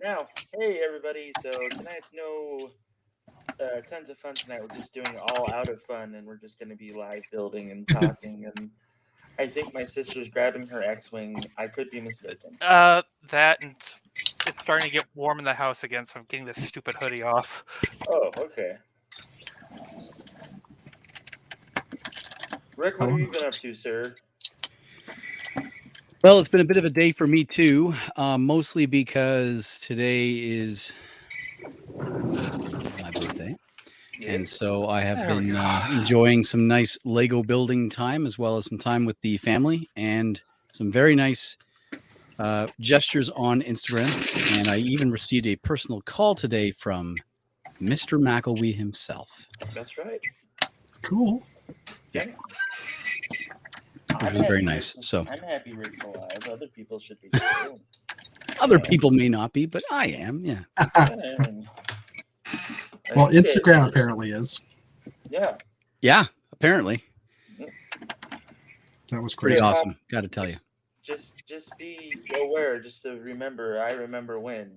Now, hey everybody. So tonight's no tons of fun tonight. We're just doing all out of fun, and we're just going to be live building and talking. And I think my sister's grabbing her X-wing. I could be mistaken. That and it's starting to get warm in the house again, so I'm getting this stupid hoodie off. Oh, okay. Rick, what have you been up to, sir? Well, it's been a bit of a day for me too, mostly because today is my birthday. And so I have been enjoying some nice Lego building time as well as some time with the family and some very nice gestures on Instagram. And I even received a personal call today from Mr. McElwee himself. That's right. Cool. Yeah. Which was very nice. So I'm happy Rick's alive. Other people should be too. Other people may not be, but I am. Yeah. Well, Instagram apparently is. Yeah. Yeah, apparently. That was Pretty crazy. awesome. Got to tell you. Just be aware. Just to remember. I remember when.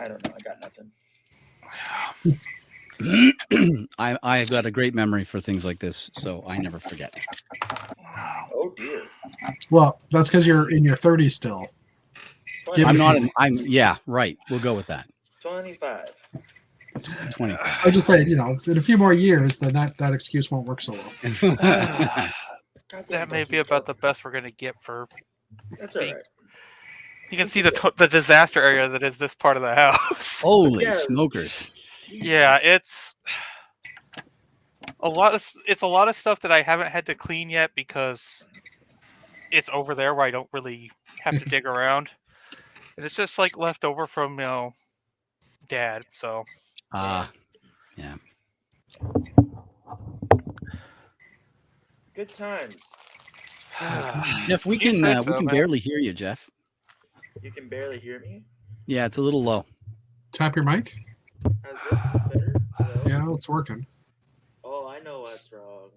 I don't know. I got nothing. I've got a great memory for things like this, so I never forget. Oh dear. Well, that's because you're in your 30s still. Yeah, right. We'll go with that. 25. 25. I just say, in a few more years, then that excuse won't work so well. That may be about the best we're going to get for. That's all right. You can see the disaster area that is this part of the house. Holy smokers! Yeah, it's a lot of stuff that I haven't had to clean yet because it's over there where I don't really have to dig around, and it's just like left over from Dad. So yeah. Good times. Jeff, we can barely hear you, Jeff. You can barely hear me? Yeah, it's a little low. Tap your mic. How's this? Is better? Hello? Yeah, it's working. Oh, I know what's wrong.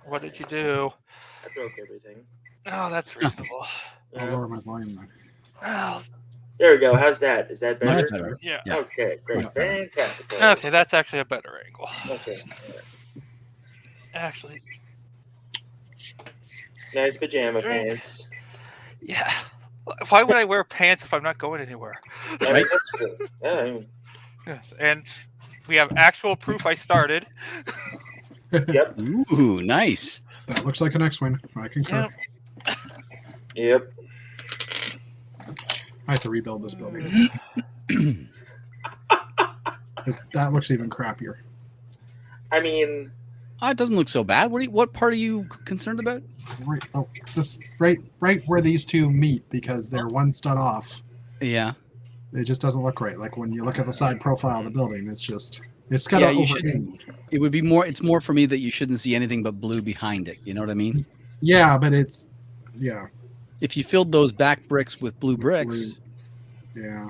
What did you do? I broke everything. Oh, that's reasonable. I'll lower my volume then. Oh, there we go. How's that? Is that better? That's better. Yeah. Okay, great. Yeah. Fantastic. Okay, that's actually a better angle. Okay. Actually. Nice pajama pants. Yeah. Why would I wear pants if I'm not going anywhere? Right? That's good. Yeah, Yes, and we have actual proof I started. Yep. Ooh, nice. That looks like an X-wing. I concur. Yep. I have to rebuild this building. That looks even crappier. I mean, it doesn't look so bad. What part are you concerned about? Right where these two meet, because they're one stud off. Yeah. It just doesn't look right. Like when you look at the side profile of the building, it's got to overhang. It would be more. It's more for me that you shouldn't see anything but blue behind it. You know what I mean? Yeah, but if you filled those back bricks with blue bricks. Yeah.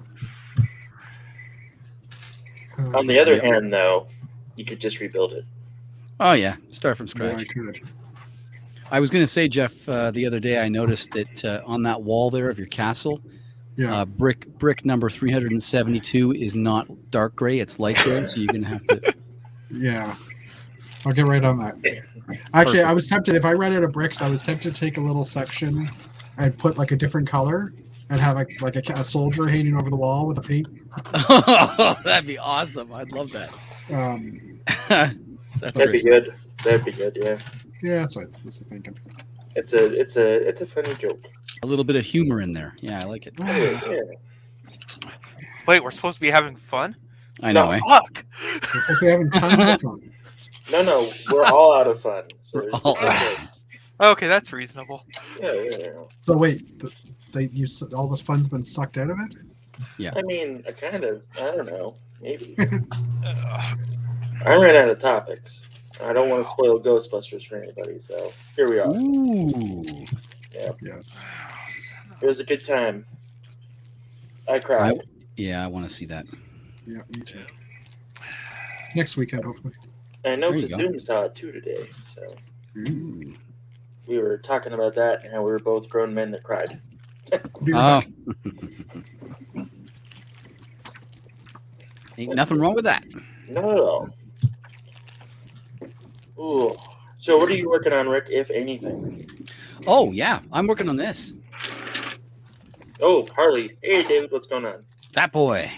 On the other hand, though, you could just rebuild it. Oh yeah, start from scratch. Yeah, I could. I was going to say, Jeff, the other day I noticed that on that wall there of your castle, brick number 372 is not dark gray; it's light gray. So you're going to have to. Yeah, I'll get right on that. Actually, I was tempted. If I ran out of bricks, I was tempted to take a little section and put like a different color and have like a soldier hanging over the wall with a paint. Oh, that'd be awesome! I'd love that. That'd be good. That'd be good. Yeah. Yeah, that's what I was thinking. It's a funny joke. A little bit of humor in there. Yeah, I like it. Yeah. Wait, we're supposed to be having fun? I know, eh? Fuck! It's like we're having tons of fun. No, we're all out of fun. So Okay, that's reasonable. Yeah. So wait, all this fun's been sucked out of it? Yeah. I mean, I don't know. Maybe. I ran out of topics. I don't want to spoil Ghostbusters for anybody, so here we are. Ooh. Yeah. Yes. It was a good time. I cried. I want to see that. Yeah, me too. Next weekend, hopefully. I know Kazoom saw it too today, so we were talking about that and how we were both grown men that cried. Be right back. Ain't nothing wrong with that. Not at all. Ooh. So what are you working on, Rick, if anything? Oh yeah, I'm working on this. Oh, Harley. Hey, David, what's going on? That boy.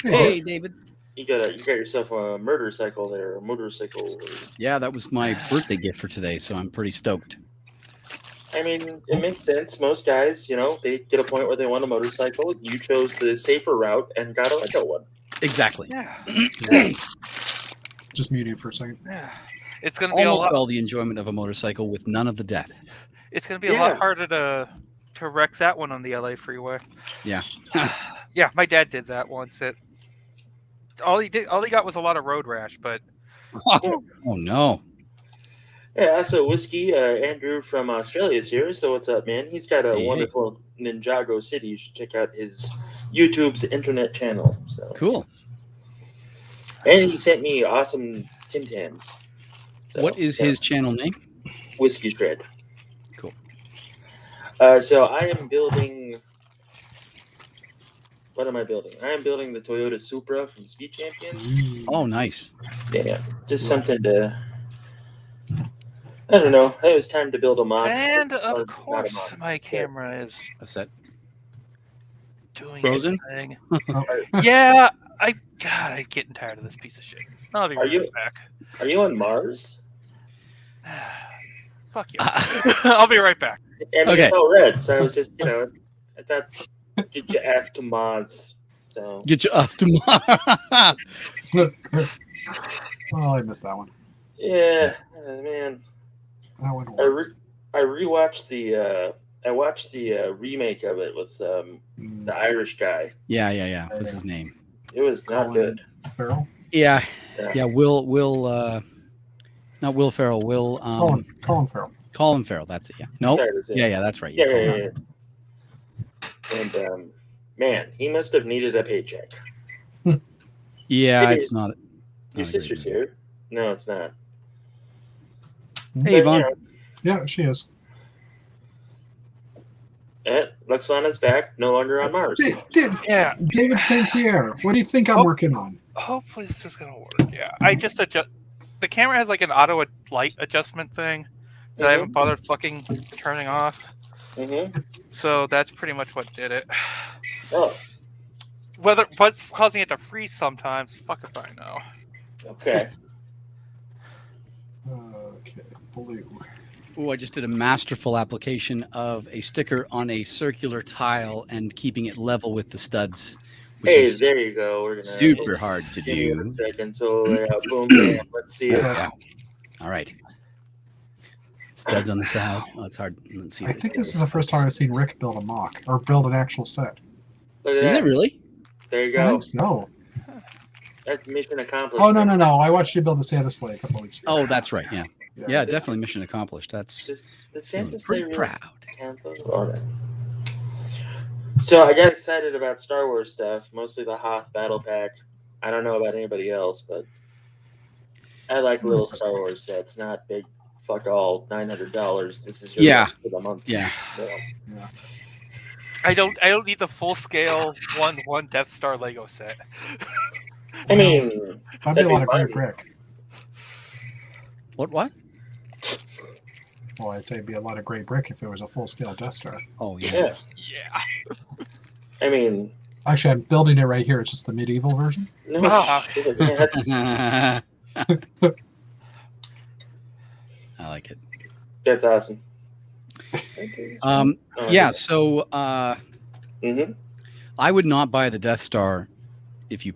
Hey, David. You got yourself a motorcycle there, a motorcycle. Yeah, that was my birthday gift for today, so I'm pretty stoked. I mean, it makes sense. Most guys, they get a point where they want a motorcycle. You chose the safer route and got a Lego one. Exactly. Yeah. just mute you for a second. Yeah. It's going to be Almost a lot. all the enjoyment of a motorcycle with none of the death. It's going to be a lot harder to wreck that one on the LA freeway. Yeah. Yeah, my dad did that once. All he got was a lot of road rash, but Oh no. Yeah, so Whiskey, Andrew from Australia is here. So what's up, man? He's got a Hey. wonderful Ninjago city. You should check out his YouTube's internet channel. So Cool. And he sent me awesome Tim Tams. So, What is his channel name? Whiskey Shred. Cool. So I am building. What am I building? I am building the Toyota Supra from Speed Champions. Oh, nice. Yeah, just something to. I don't know. It was time to build a mock. and or of not a course mock, my set. camera is A set. doing Frozen? its thing. Yeah, I'm getting tired of this piece of shit. I'll be Are you- back. Are you on Mars? Fuck you. I'll be right back. I mean, Okay. it's all red, so I was just, I thought, get your ass to Mars. So Get your ass tomorrow. Oh, I missed that one. yeah, man. That one. I rewatched the I watched the remake of it with the Irish guy. Yeah. What's his name? It was not Colin good. Farrell. Yeah. Yeah. Will not Will Ferrell. Will Colin Farrell. Colin Farrell. That's it. Yeah. Nope. That was it. Yeah, that's right. Yeah, Colin. yeah. And man, he must have needed a paycheck. Yeah, It it's is. not. Your not a great sister's movie. here. No, it's not. Hey, But, Yvonne. Yeah, she is. Luxana's back, no longer on Mars. Yeah, David St. Pierre. What do you think I'm Oh. working on? hopefully this is gonna work. Yeah, I just adjust. The camera has like an auto light adjustment thing that I haven't bothered fucking turning off. Mm-hmm. So that's pretty much what did it. Oh, What's causing it to freeze sometimes? Fuck if I know. okay. Okay, blue. Oh, I just did a masterful application of a sticker on a circular tile and keeping it level with the studs, which Hey, is there you go. We're gonna super hard to give you do. a second. So boom, bam. Let's see it. Yeah. All right. Studs on the side. Oh, it's hard. Let's see. I think this is the first time I've seen Rick build a mock or build an actual set. Look at Is that. it really? There you I go. think so. That's mission accomplished. Oh no. I watched you build the Santa sleigh a couple weeks ago. Oh, that's right. Yeah. Yeah, definitely mission accomplished. That's The Santa feeling sleigh pretty really proud. All right. So I got excited about Star Wars stuff, mostly the Hoth Battle Pack. I don't know about anybody else, but I like little Star Wars sets, not big fuck all $900. This is your Yeah. for the month. Yeah. Yeah. I don't need the full scale one Death Star Lego set. I mean, That'd be a lot of fun. great brick. What? Well, I'd say it'd be a lot of great brick if it was a full scale Death Star. Oh, yeah. Yeah. Yeah. I mean, Actually, I'm building it right here. It's just the medieval version. no Ah. shit. That's, I like it. that's awesome. Yeah. So Mm-hmm. I would not buy the Death Star if you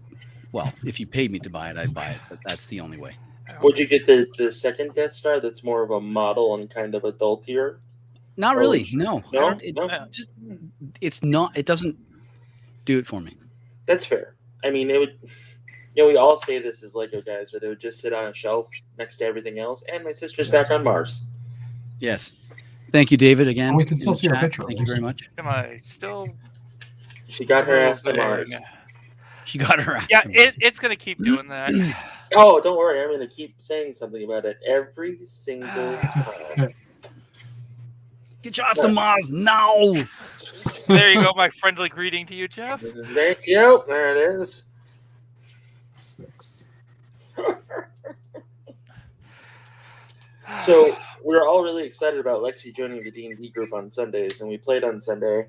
paid me to buy it, I'd buy it. But that's the only way. Would you get the second Death Star that's more of a model and kind of adultier? Not Oh, really. No. I No? don't- it No? just it's not. It doesn't do it for me. That's fair. I mean, it would. We all say this as Lego guys, where they would just sit on a shelf next to everything else. And my sister's back on Mars. Yes. Thank you, David. Again, And we can in still the see her chat. picture, Thank you very much. Am I still? She got her ass to moving? Mars. She got her ass. Yeah, to it's gonna keep doing that. Oh, don't worry. I'm going to keep saying something about it every single time. Get your ass to Mars now. There you go, my friendly greeting to you, Jeff. Thank you. There it is. 6. So we were all really excited about Lexi joining the D&D group on Sundays, and we played on Sunday.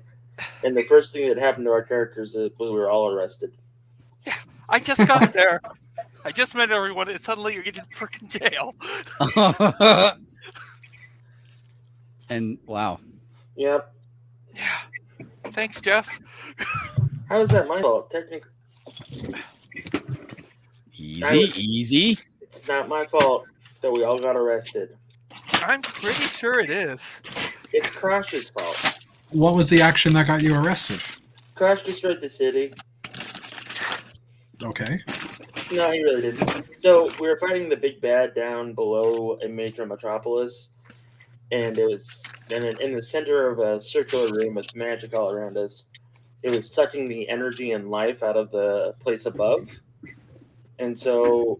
And the first thing that happened to our characters was we were all arrested. I just got there. I just met everyone, and suddenly you're getting freaking jail. And wow. Yep. Yeah. Thanks, Jeff. How is that my fault? Technically, Easy. it's not my fault that we all got arrested. I'm pretty sure it is. It's Crash's fault. What was the action that got you arrested? Crash destroyed the city. Okay. No, he really didn't. So we were fighting the big bad down below a major metropolis, and it was in the center of a circular room with magic all around us. It was sucking the energy and life out of the place above. And so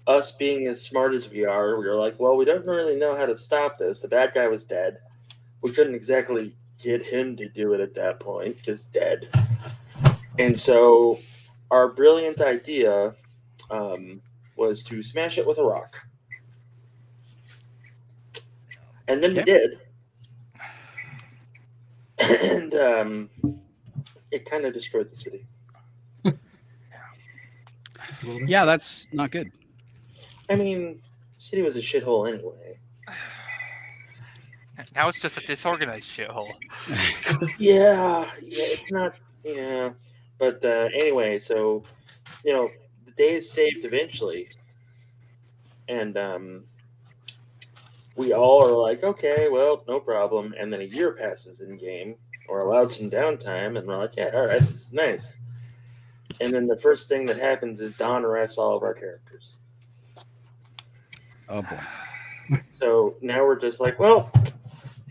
us being as smart as we are, we were like, well, we don't really know how to stop this. The bad guy was dead. We couldn't exactly get him to do it at that point because dead. And so our brilliant idea was to smash it with a rock. And then we did. And it kind of destroyed the city. Yeah, that's not good. I mean, the city was a shithole anyway. Now it's just a disorganized shithole. Yeah, it's not, yeah. But anyway, so, the day is saved eventually. And we all are like, okay, well, no problem. And then a year passes in game. We're allowed some downtime, and we're like, yeah, all right, this is nice. And then the first thing that happens is Don arrests all of our characters. Oh, boy. So now we're just like, well,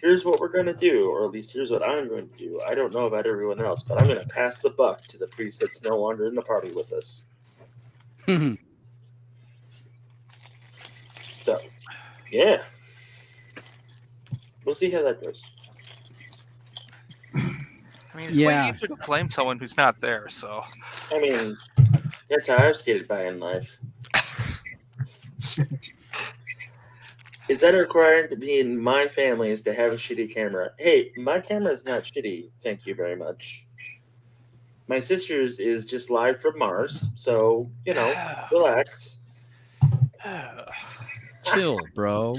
here's what we're going to do, or at least here's what I'm going to do. I don't know about everyone else, but I'm going to pass the buck to the priest that's no longer in the party with us. So, yeah. We'll see how that goes. I mean, it's way easier to blame someone who's not there, so. I mean, that's how I've skated by in life. Is that required to be in my family is to have a shitty camera? Hey, my camera is not shitty, thank you very much. My sister's is just live from Mars, so, relax. Chill, bro.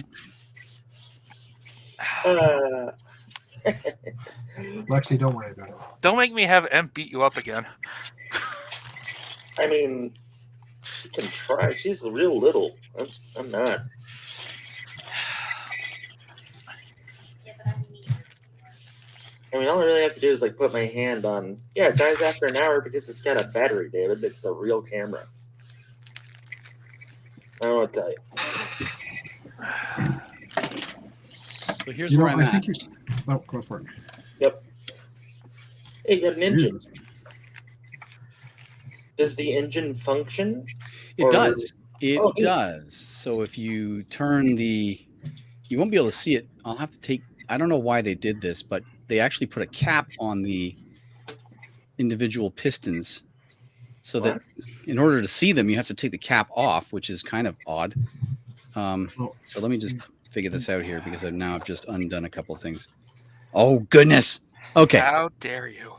Lexi, don't worry about it. Don't make me have M beat you up again. I mean, she can try. She's real little. I'm not. I mean, all I really have to do is put my hand on. Yeah, it dies after an hour because it's got a battery, David. It's the real camera. I don't know what to tell you. So here's where I'm at. Go for it. Yep. Hey, you got an engine. Does the engine function? It does. It does. So if you turn you won't be able to see it. I'll have to take. I don't know why they did this, but they actually put a cap on the individual pistons so that in order to see them, you have to take the cap off, which is kind of odd. So let me just figure this out here because I've just undone a couple of things. Oh, goodness. Okay. How dare you?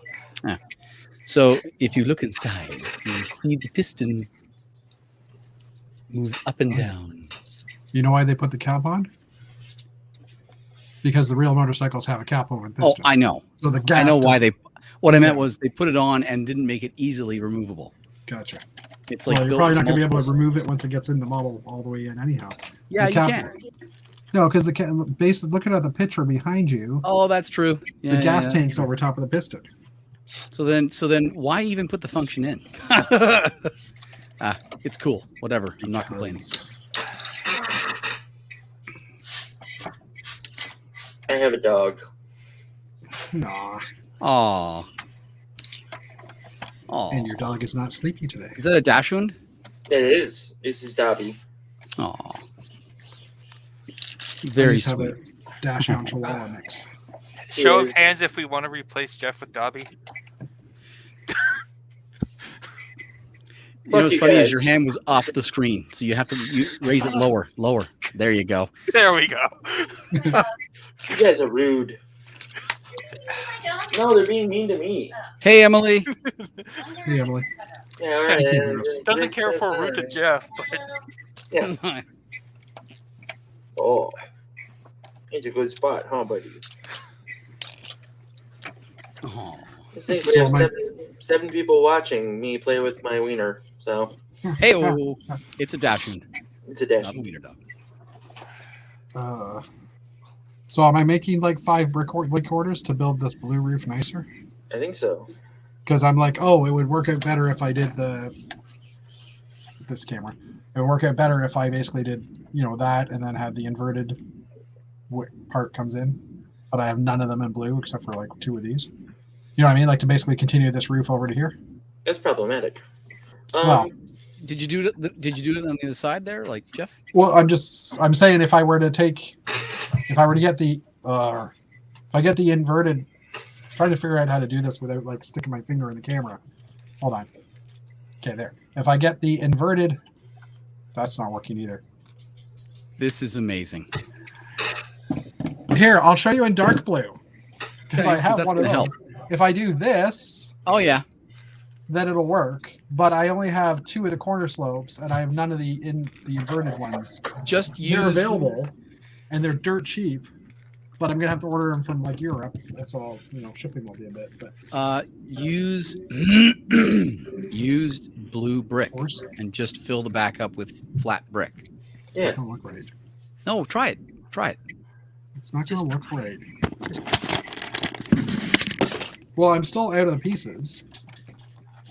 So if you look inside, you'll see the piston moves up and down. You know why they put the cap on? Because the real motorcycles have a cap over the piston. Oh, I know. So the gas. I know why they. What I meant was they put it on and didn't make it easily removable. Gotcha. It's like you're probably not going to be able to remove it once it gets in the model all the way in, anyhow. Yeah, you can. No, because looking at the picture behind you. Oh, that's true. Yeah, the gas tank's over top of the piston. So then, why even put the function in? It's cool. Whatever. I'm not complaining. I have a dog. Nah. Aw. And your dog is not sleepy today. Is that a Dachshund? It is. This is Dobby. Aw. Very sweet. Have a Dachshund Chihuahua mix. Show of Yes. hands if we want to replace Jeff with Dobby. You know what's you funny is guys. your hand was off the screen, so you have to raise it lower. There you go. There we go. You guys are rude. No, they're being mean to me. Hey, Emily. Hey, Emily. Yeah, all right. keep yours. Doesn't Rick care says for hi. Root to Jeff, but Yeah. Oh, it's a good spot, huh, buddy? Oh. This thing, we So have my- seven people watching me play with my wiener, so Hey, it's a dachshund, it's a not dash. a wiener dog. So am I making like 5 brick orders to build this blue roof nicer? I think so. Because I'm like, oh, it would work out better if I did this camera. It would work out better if I basically did, that and then had the inverted part comes in. But I have none of them in blue except for like 2 of these. You know what I mean? Like to basically continue this roof over to here. That's problematic. Well, Did you do it? Did you do it on the other side there, like Jeff? Well, I'm saying if I were to get the inverted, trying to figure out how to do this without like sticking my finger in the camera. Hold on. Okay, there. If I get the inverted, that's not working either. This is amazing. Here, I'll show you in dark blue because I have that's one of gonna those. If I do this, Oh yeah. then it'll work. But I only have 2 of the corner slopes, and I have none of the inverted ones. Just They're use. available, and they're dirt cheap. But I'm gonna have to order them from like Europe. That's all. Shipping will be a bit. But Use used blue brick Force? and just fill the back up with flat brick. It's Yeah. not gonna look right. No, try it. Try it. It's not Just- gonna look right. Well, I'm still out of the pieces.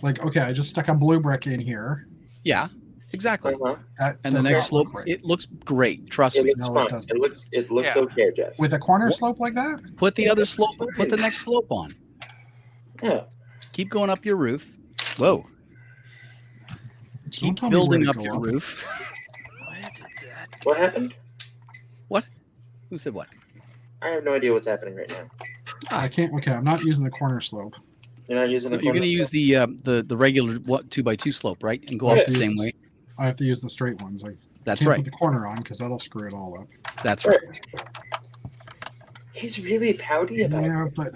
Like, okay, I just stuck a blue brick in here. Yeah, exactly. Uh-huh. That And the does next not slope, look right. it looks great. Trust It me. looks No, it fine. doesn't. It looks Yeah. okay, Jeff. With a corner slope like that? Put the other That's slope. fine. Put the next slope on. Yeah. Keep going up your roof. Whoa. Keep tell me where building to up go your up. roof. What happened? Who said what? I have no idea what's happening right now. I can't. Okay, I'm not using the corner slope. You're not using the. You're going to use the regular 2x2 slope, right? And go up the Yeah. same way. I have to use the straight ones. I That's can't right. put the corner on because that'll screw it all up. That's right. He's really pouty about it. Yeah, but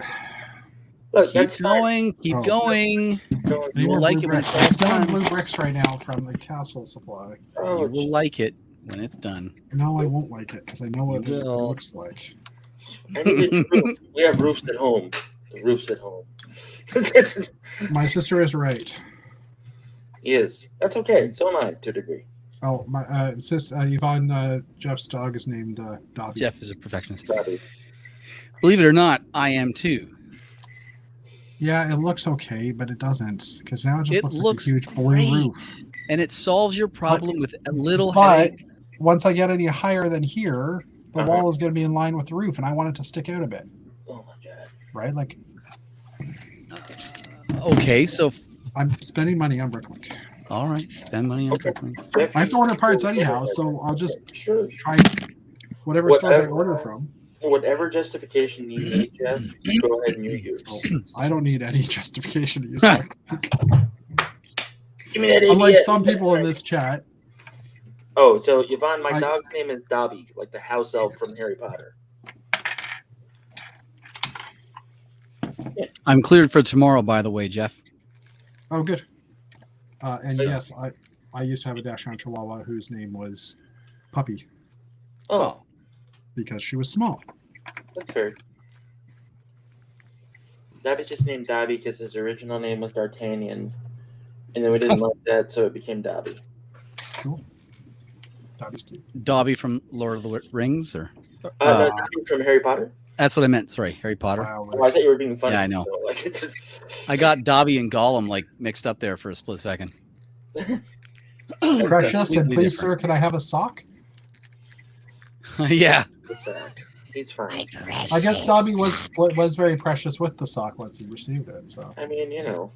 Look, Keep that's going. Keep Oh. going. fine. You will like it when bricks. it's all I'm still in done. blue bricks right now from the castle supply. You Oh, will like it when it's done. No, I won't like it because I know what You it will. looks like. I need a roof. We have roofs at home. The roofs at home. My sister is right. He is. That's okay. So am I, to a degree. Oh, my sister Yvonne. Jeff's dog is named Dobby. Jeff is a perfectionist. Probably. Believe it or not, I am too. Yeah, it looks okay, but it doesn't because now it just It looks looks like a huge blue great. roof. And it solves your problem with a little But headache. once I get any higher than here, the Uh-huh. wall is going to be in line with the roof, and I want it to stick out a bit, Oh my god. right? Like Okay, so I'm spending money on bricklink. all right, spend money on Okay. bricklink. Jeff, I have to order parts you- anyhow, so I'll just Sure. try whatever stores I order from. Whatever justification you need, Jeff, go ahead and you use. Oh, I don't need any justification to use bricklink. Give me that Unlike idiot. some people in this chat. Oh, so Yvonne, my I- dog's name is Dobby, like the house elf from Harry Potter. I'm cleared for tomorrow, by the way, Jeff. Oh, good. And So- yes, I used to have a Dachshund Chihuahua whose name was Puppy Oh, because she was small. that's fair. Dobby's just named Dobby because his original name was D'Artagnan, and then we didn't like that, so it became Dobby. Cool. Dobby's cute. Dobby from Lord of the Rings, or No, Dobby from Harry Potter. that's what I meant. Sorry, Harry Potter. Wow, Oh, I thought you were being funny. Yeah, I know. So, like, it's just... I got Dobby and Gollum like mixed up there for a split second. Precious, and Completely please, sir, can I have a sock? Yeah. It's, he's fine. I guess Dobby was very precious with the sock once he received it. So I mean, never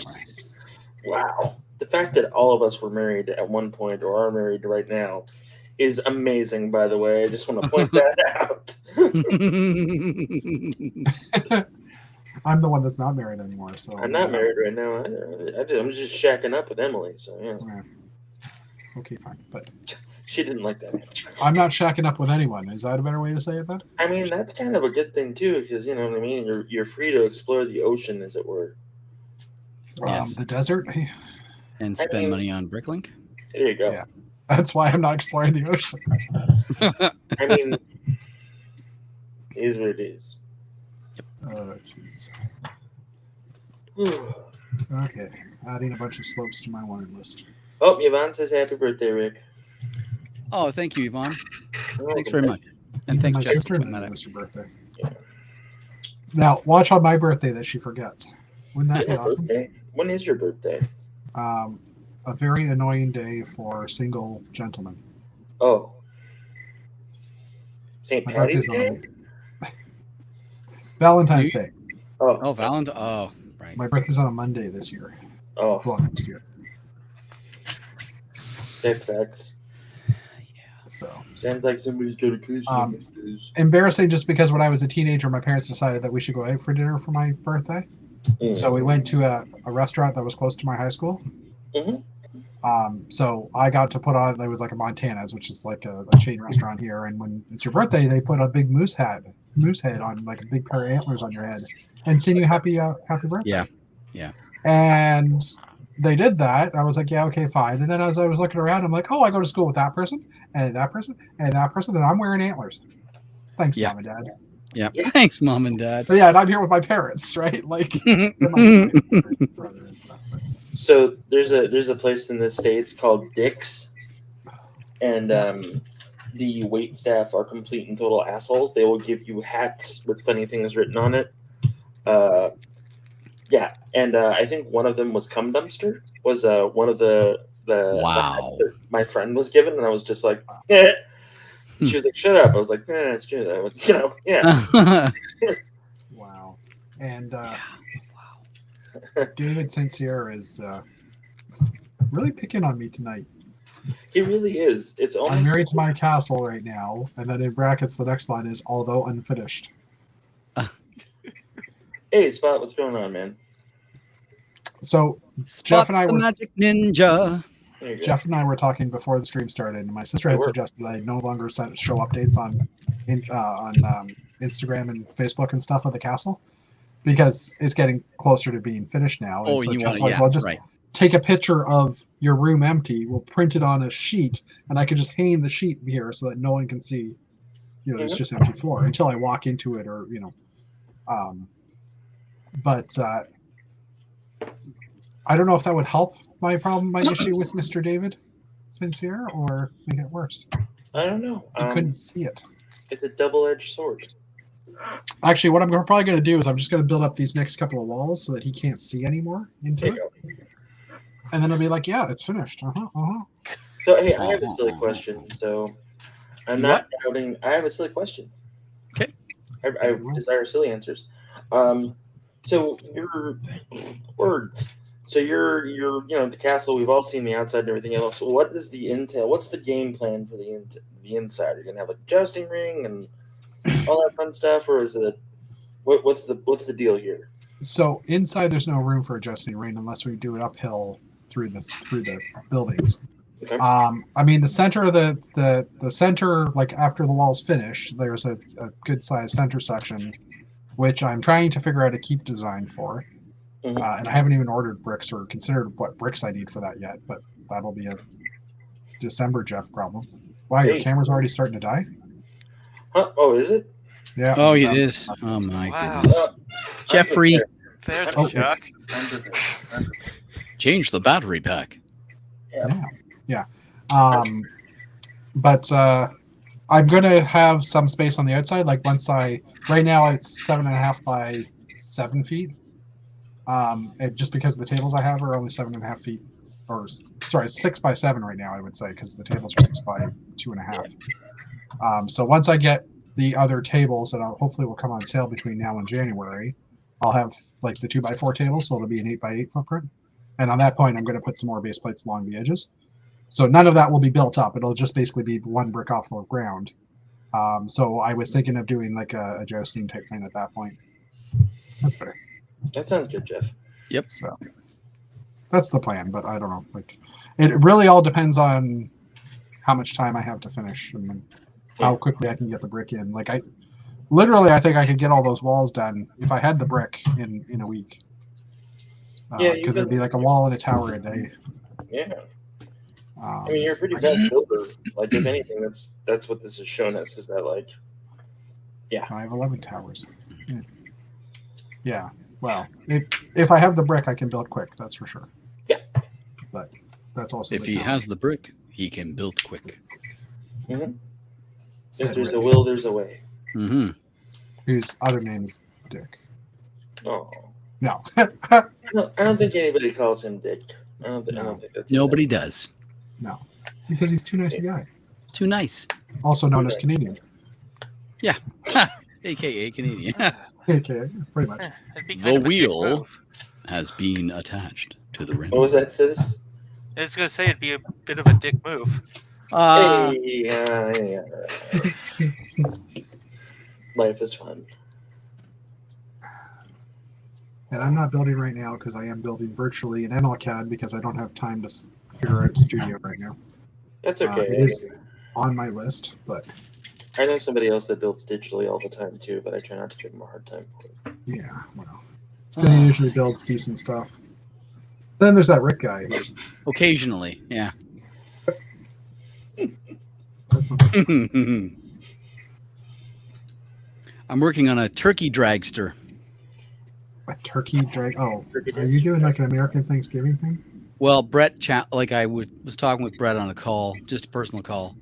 mind. wow. The fact that all of us were married at one point or are married right now is amazing, by the way. I just want to point that out. I'm the one that's not married anymore, so I'm not married right now either. I'm just shacking up with Emily, so yeah. Okay, fine. But she didn't like that answer. I'm not shacking up with anyone. Is that a better way to say it then? I mean, that's kind of a good thing too, because you know what I mean. You're free to explore the ocean, as it were. Yes. The desert. And spend money on Bricklink. There you go. Yeah. That's why I'm not exploring the ocean. I mean, it is what it is. Jeez. Okay, adding a bunch of slopes to my wine list. Oh, Yvonne says happy birthday, Rick. Oh, thank you, Yvonne. You're Thanks welcome, very much. And thanks, My Jeff, sister for knew putting that it out. was your birthday. Yeah. Now, watch on my birthday that she forgets. Wouldn't that be awesome? Birthday? When is your birthday? A very annoying day for single gentlemen. Oh. St. My Patty's birthday's Day? Valentine's Day. Oh, Valentine. Oh, right. My birthday's on a Monday this year. Oh, Well, next year. that sucks. So Sounds like somebody's got a case. embarrassing just because when I was a teenager, my parents decided that we should go out for dinner for my birthday. So we went to a restaurant that was close to my high school. So I got to put on, it was like a Montana's, which is like a chain restaurant here. And when it's your birthday, they put a big moose head on, like a big pair of antlers on your head and sing you happy birthday. Yeah. And they did that. I was like, yeah, okay, fine. And then as I was looking around, I'm like, oh, I go to school with that person and that person and that person, and I'm wearing antlers. Thanks, Mom and Dad. Yeah. Thanks, Mom and Dad. But yeah, and I'm here with my parents, right? Like, brother and stuff. So there's a place in the States called Dick's, and the wait staff are complete and total assholes. They will give you hats with funny things written on it. Yeah, and I think one of them was cum dumpster. Was one of the hats that my friend was given, and I was just like, eh. She was like, "Shut up!" I was like, "It's true." You know, yeah. Wow, and David Sincere is really picking on me tonight. He really is. It's almost I'm married to my castle right now, and then in brackets the next line is although unfinished. Hey, Spot, what's going on, man? So Spot Jeff and I the were magic ninja. Jeff and I were talking before the stream started, and my sister had suggested that I no longer show updates on Instagram and Facebook and stuff of the castle because it's getting closer to being finished now. And so Jeff's like, well, just take a picture of your room empty. We'll print it on a sheet, and I can just hang the sheet here so that no one can see. You know, it's just empty floor until I walk into it, or you know. But I don't know if that would help my issue with Mr. David Sincere, or make it worse. I don't know. You couldn't see it. It's a double-edged sword. Actually, what I'm probably going to do is I'm just going to build up these next couple of walls so that he can't see anymore into it. And then I'll be like, yeah, it's finished. So, hey, I have a silly question. So, I'm not doubting. I have a silly question. Okay. I desire silly answers. So, your words. So you're you know, the castle. We've all seen the outside and everything else. So what is the intel? What's the game plan for the inside? Are you gonna have a jousting ring and all that fun stuff, or is it what's the deal here? So inside, there's no room for a jousting ring unless we do it uphill through the buildings. Okay. I mean, the center of the center, like after the walls finish, there's a good sized center section, which I'm trying to figure out a keep design for. And I haven't even ordered bricks or considered what bricks I need for that yet, but that'll be a December Jeff problem. Wow, your camera's already starting to die? Huh? Oh, is it? Yeah. Oh, it is. Oh, my goodness. Jeffrey. There's Chuck. Change the battery pack. Yeah. But I'm going to have some space on the outside. Like right now it's 7.5 by 7 feet. Just because the tables I have are only 7.5 feet, or sorry, 6 by 7 right now, I would say, because the tables are 6 by 2.5. So once I get the other tables that hopefully will come on sale between now and January, I'll have like the 2x4 tables, so it'll be an 8x8 footprint. And on that point, I'm going to put some more base plates along the edges. So none of that will be built up. It'll just basically be one brick off the ground. So I was thinking of doing like a jousting type thing at that point. That's better. That sounds good, Jeff. Yep. So that's the plan, but I don't know. Like, it really all depends on how much time I have to finish and how quickly I can get the brick in. Like, I think I could get all those walls done if I had the brick in a week. Because it'd be like a wall and a tower a day. Yeah. I mean, you're a pretty fast builder. Like, if anything, that's what this has shown us, is that, like, yeah. I have 11 towers. Yeah. Well, if I have the brick, I can build quick. That's for sure. Yeah. But that's also if he has the brick, he can build quick. Mm-hmm. If there's a will, there's a way. Mm-hmm. Whose other name is Dick. Oh. No. I don't think anybody calls him Dick. I don't think that's Nobody does. No. Because he's too nice a guy. Too nice. Also known as Canadian. Yeah. AKA Canadian. Okay, pretty much. The wheel has been attached to the rim. What was that, sis? I was going to say it'd be a bit of a dick move. Yeah. Life is fun. And I'm not building right now because I am building virtually in MLCAD because I don't have time to figure out Studio right now. That's okay. It is on my list, but I know somebody else that builds digitally all the time too, but I try not to give them a hard time for it. yeah, well, Spinny usually builds decent stuff. Then there's that Rick guy. Occasionally, yeah. That's not- I'm working on a turkey dragster. a turkey drag. Oh, Turkey are you doing like an American Thanksgiving thing? Well, Brett, like I was talking with Brett on a call, just a personal call.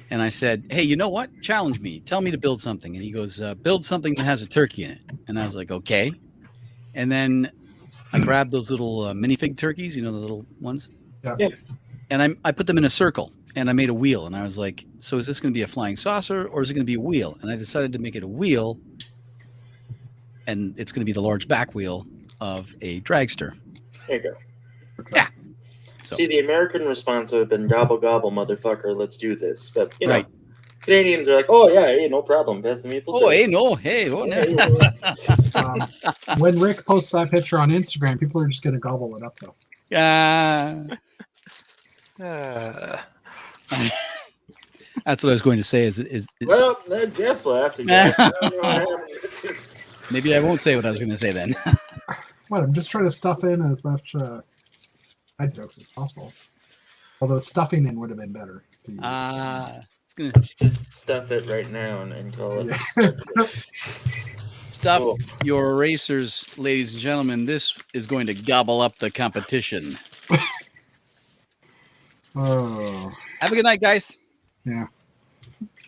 And I said, hey, you know what? Challenge me. Tell me to build something. And he goes, build something that has a turkey in it. And I was like, okay. And then I grabbed those little minifig turkeys, you know, the little ones. Yeah. And I put them in a circle and I made a wheel. And I was like, so is this going to be a flying saucer or is it going to be a wheel? And I decided to make it a wheel. And it's going to be the large back wheel of a dragster. There you go. Yeah. So. See, the American response would have been gobble gobble, motherfucker, let's do this. But you know, Right. Canadians are like, oh yeah, hey, no problem. Pass the maple syrup. Hey, no, hey, oh no. When Rick posts that picture on Instagram, people are just going to gobble it up, though. That's what I was going to say. Is Well, Jeff laughed again. I don't know what happened. maybe I won't say what I was going to say then. What? I'm just trying to stuff in as much head jokes as possible. Although stuffing in would have been better. It's gonna Just stuff it right now and call it. Yeah. stop Cool. your erasers, ladies and gentlemen. This is going to gobble up the competition. Oh, Have a good night, guys. yeah.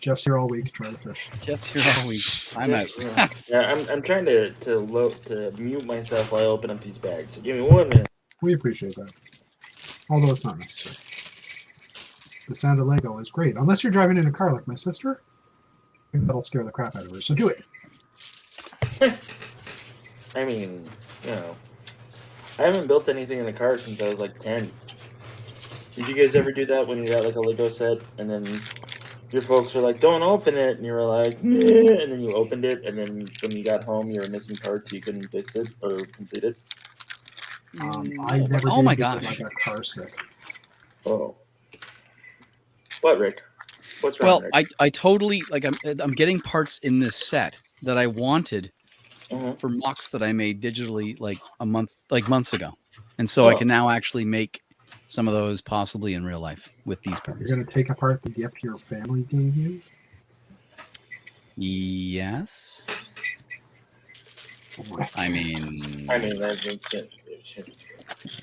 Jeff's here all week trying to fish. Jeff's here all week. I'm out. Yeah, I'm trying to mute myself while I open up these bags. So give me 1 minute. We appreciate that. Although it's not necessary. The sound of Lego is great. Unless you're driving in a car like my sister. I think that'll scare the crap out of her. So do it. I mean, you know, I haven't built anything in a car since I was like 10. Did you guys ever do that when you got like a Lego set and then your folks were like, don't open it, and you were like, "Meh," and then you opened it, and then when you got home, you were missing parts, you couldn't fix it or complete it? I never Oh did my get gosh. like a car sick. Oh. What, Rick? What's wrong, Well, Rick? I totally like I'm getting parts in this set that I wanted Mhm. for mocks that I made digitally like months ago, and so I Oh. can now actually make some of those possibly in real life with these parts. You're going to take apart the gift your family gave you? Yes. I mean,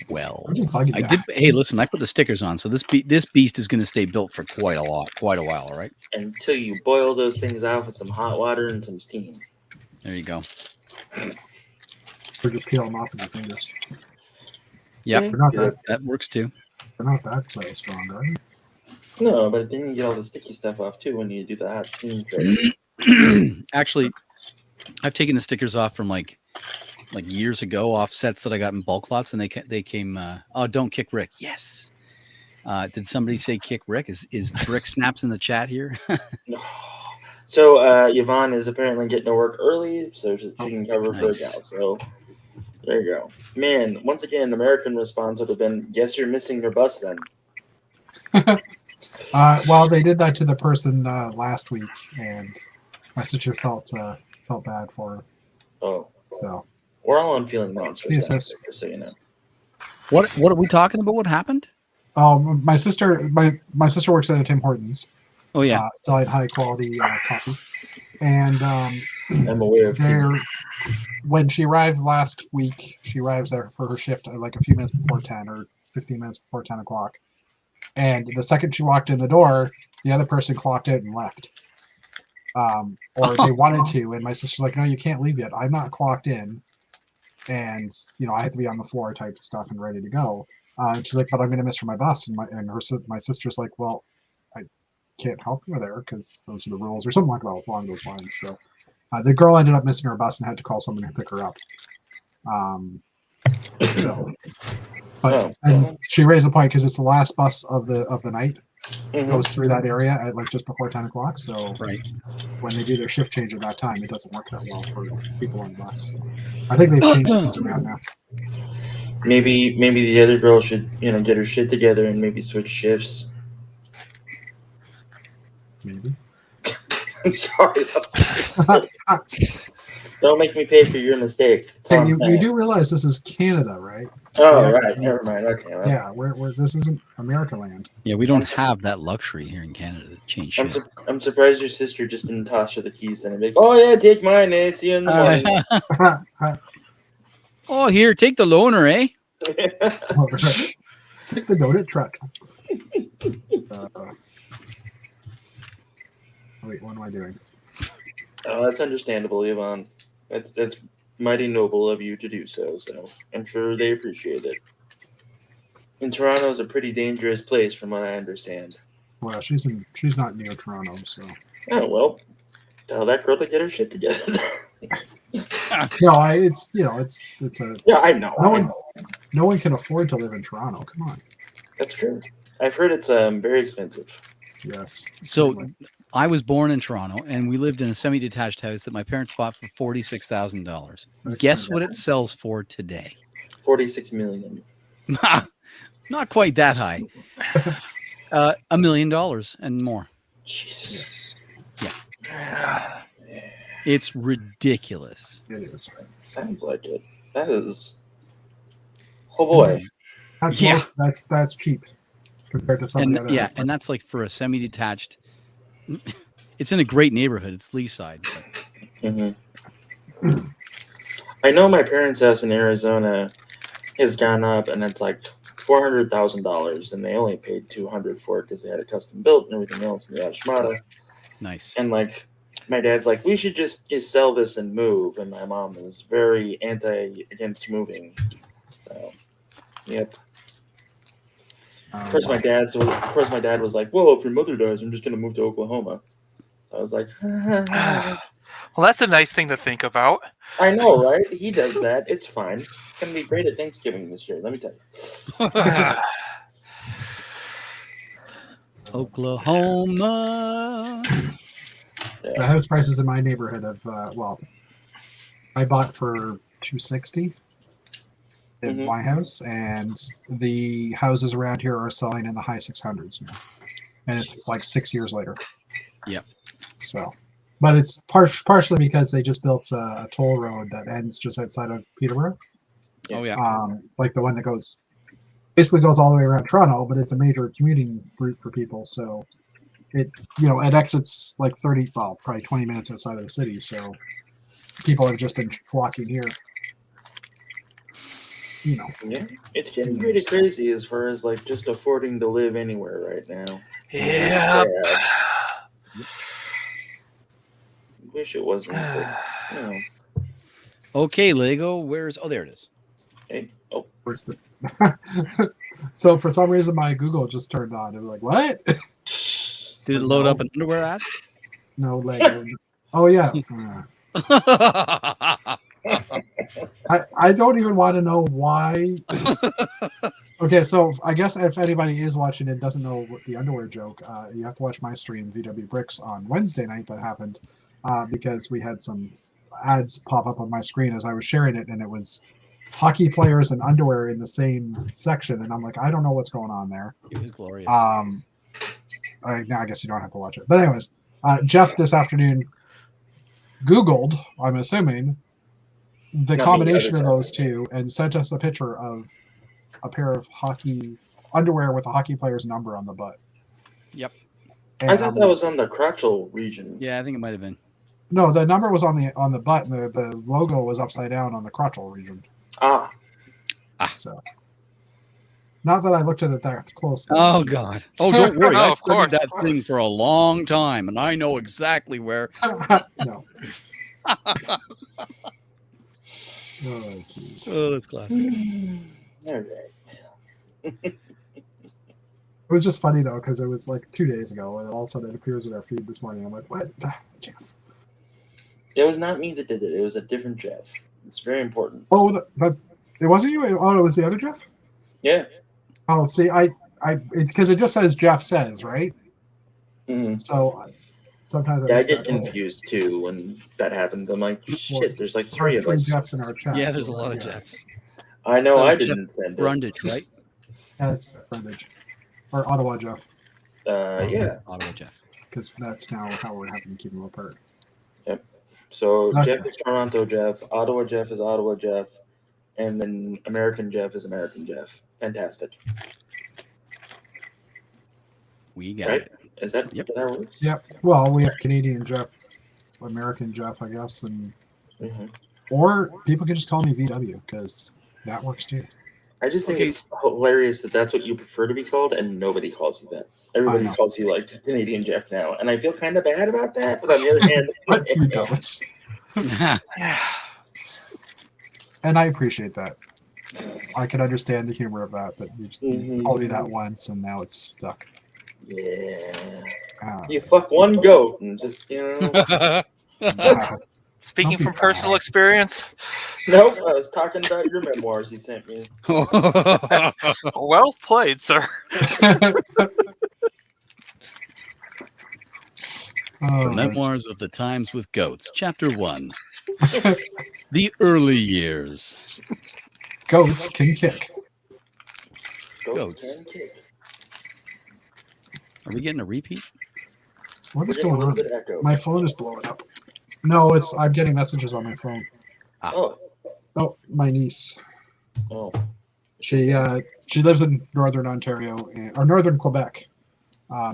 well, I'm just bugging I you. did. Hey, listen, I put the stickers on, so this beast is going to stay built for quite a while. All right. until you boil those things off with some hot water and some steam. There you go. Or just peel them off with your fingers. Yep, They're not that, that works too. they're not that strong, are they? No, but then you get all the sticky stuff off too when you do the hot steam trick. Actually, I've taken the stickers off from like years ago off sets that I got in bulk lots, and they came. Oh, don't kick Rick. Yes. Did somebody say kick Rick? Is Brick Snaps in the chat here? So Yvonne is apparently getting to work early, so she can cover for a Nice. gal. So there you go. Man, once again, American response would have been, "Guess you're missing your bus then." Well, they did that to the person last week, and my sister felt bad for her. Oh, So we're all on feeling monsters. Yes, Down yes. here, just so you know. What are we talking about? What happened? my sister works at a Tim Hortons. Oh yeah. Selling high quality coffee, and I'm aware of when she arrived last week, she arrives there for her shift like a few minutes before 10 or 15 minutes before 10 o'clock. And the second she walked in the door, the other person clocked out and left. Or they wanted to, and my sister's like, "No, you can't leave yet. I'm not clocked in, and I have to be on the floor type stuff and ready to go." And she's like, "But I'm going to miss for my bus." And my sister's like, "Well, I can't help you there because those are the rules," or something along those lines. So the girl ended up missing her bus and had to call someone to pick her up. And she raised a point because it's the last bus of the night. Mm-hmm. Goes through that area at like just before 10 o'clock. So right when they do their shift change at that time, it doesn't work that well for people on the bus. So I think they've changed things around now. Maybe the other girl should get her shit together and maybe switch shifts. Maybe. I'm sorry. Don't make me pay for your mistake. Hey, you do realize this is Canada, right? Oh, right. Never mind. Okay. Well. Yeah, this isn't America land. Yeah, we don't have that luxury here in Canada to change shit. I'm surprised your sister just didn't toss her the keys then and be like, "Oh yeah, take mine, eh? See you in the morning." Oh, here, take the loaner, eh? Take the donut truck. Wait, what am I doing? Oh, that's understandable, Yvonne. That's mighty noble of you to do so. So I'm sure they appreciate it. And Toronto is a pretty dangerous place, from what I understand. Well, she's not near Toronto, so. Oh well, tell that girl to get her shit together. No, it's a. Yeah, I know. No one can afford to live in Toronto. Come on. That's true. I've heard it's very expensive. Yes. So I was born in Toronto, and we lived in a semi-detached house that my parents bought for $46,000. Guess what it sells for today? 46 million. Not quite that high. $1 million and more. Jesus. Yeah. It's ridiculous. It is. Sounds like it. That is. Oh boy. That's cheap compared to some of the other. Yeah, and that's like for a semi-detached. It's in a great neighborhood. It's Leaside. Mm-hmm. I know my parents' house in Arizona has gone up, and it's like $400,000, and they only paid $200,000 for it because they had it custom built and everything else in the Ashmata. Nice. And like, my dad's like, "We should just sell this and move," and my mom is very against moving. So, yep. Of course, my dad was like, "Well, if your mother dies, I'm just gonna move to Oklahoma." I was like, Well, that's a nice thing to think about. I know, right? He does that. It's fine. It's gonna be great at Thanksgiving this year. Let me tell you. Oklahoma. The house prices in my neighborhood I bought for $260 in my house, and the houses around here are selling in the high 600s now, and it's like 6 years later. Yep. So, but it's partially because they just built a toll road that ends just outside of Peterborough. Oh yeah. Like the one that basically goes all the way around Toronto, but it's a major commuting route for people. So it exits like probably 20 minutes outside of the city. So people have just been flocking here. Yeah, it's getting pretty crazy as far as like just affording to live anywhere right now. Yeah. Wish it wasn't. But, Okay, Lego. There it is. Hey, where's the? So for some reason my Google just turned on. It was like, what? Did it load up an underwear ad? No Lego. Oh yeah. I don't even want to know why Okay, so I guess if anybody is watching and doesn't know what the underwear joke, you have to watch my stream, VW Bricks, on Wednesday night that happened because we had some ads pop up on my screen as I was sharing it, and it was hockey players and underwear in the same section, and I'm like, I don't know what's going on there. It was glorious. Now I guess you don't have to watch it. But anyways, Jeff this afternoon Googled, I'm assuming, the combination of those two and sent us a picture of a pair of hockey underwear with a hockey player's number on the butt. Yep. And I thought that was on the crotchal region. Yeah, I think it might have been. No, the number was on the butt, and the logo was upside down on the crotchal region. So, not that I looked at it that closely. Oh God! Oh, don't worry. Oh, I've studied that thing for a long time, and I know exactly where. No. Oh, that's classic. All right. It was just funny though, because it was like 2 days ago, and then all of a sudden it appears in our feed this morning. I'm like, what, Jeff? It was not me that did it. It was a different Jeff. It's very important. Oh, but it wasn't you. Oh, it was the other Jeff. Yeah. Oh, see, because it just says Jeff says, right? Mm-hmm. So sometimes I get confused too when that happens. I'm like, shit. There's like three of us. Jeffs in our chat. Yeah, there's a lot of Jeffs. I know. I didn't send it. Brundage, right? Yeah, it's Brundage or Ottawa Jeff. Yeah. Ottawa Jeff. Because that's now how we're having to keep them apart. Yep. So Okay. Jeff is Toronto Jeff. Ottawa Jeff is Ottawa Jeff. And then American Jeff is American Jeff. Fantastic. We got Right? it. Is that how it works? Yep. Well, we have Canadian Jeff, American Jeff, I guess, and or people can just call me VW because that works too. I just think it's hilarious that that's what you prefer to be called, and nobody calls you that. Everybody calls you like Canadian Jeff now, and I feel kind of bad about that. But on the other hand, but you don't. And I appreciate that. I can understand the humor of that. That you just called me that once, and now it's stuck. Yeah. You fuck one goat and just Speaking from personal experience. Nope, I was talking about your memoirs you sent me. Well played, sir. The Memoirs of the Times with Goats, Chapter 1. The Early Years. Goats can kick. Goats. Can kick. Are we getting a repeat? What is going on? My phone is blowing up. No, I'm getting messages on my phone. Oh, my niece. Oh. She lives in northern Ontario or northern Quebec.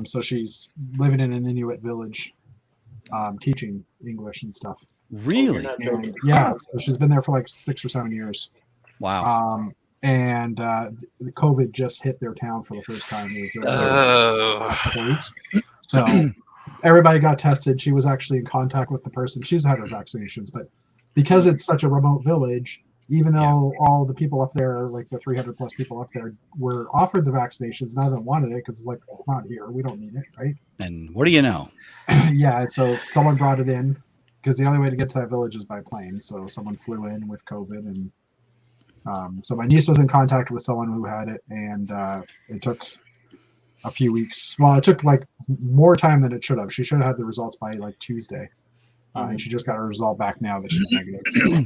So she's living in an Inuit village, teaching English and stuff. Really? And, yeah. So she's been there for like 6 or 7 years. Wow. And the COVID just hit their town for the first time. Last couple weeks. So everybody got tested. She was actually in contact with the person. She's had her vaccinations, but because it's such a remote village, even though all the people up there, like the 300 plus people up there, were offered the vaccinations, none of them wanted it because it's not here. We don't need it, right? And what do you know? Yeah, so someone brought it in because the only way to get to that village is by plane. So someone flew in with COVID, and so my niece was in contact with someone who had it, and it took a few weeks. Well, it took like more time than it should have. She should have had the results by like Tuesday, and she just got her result back now that she's negative. So.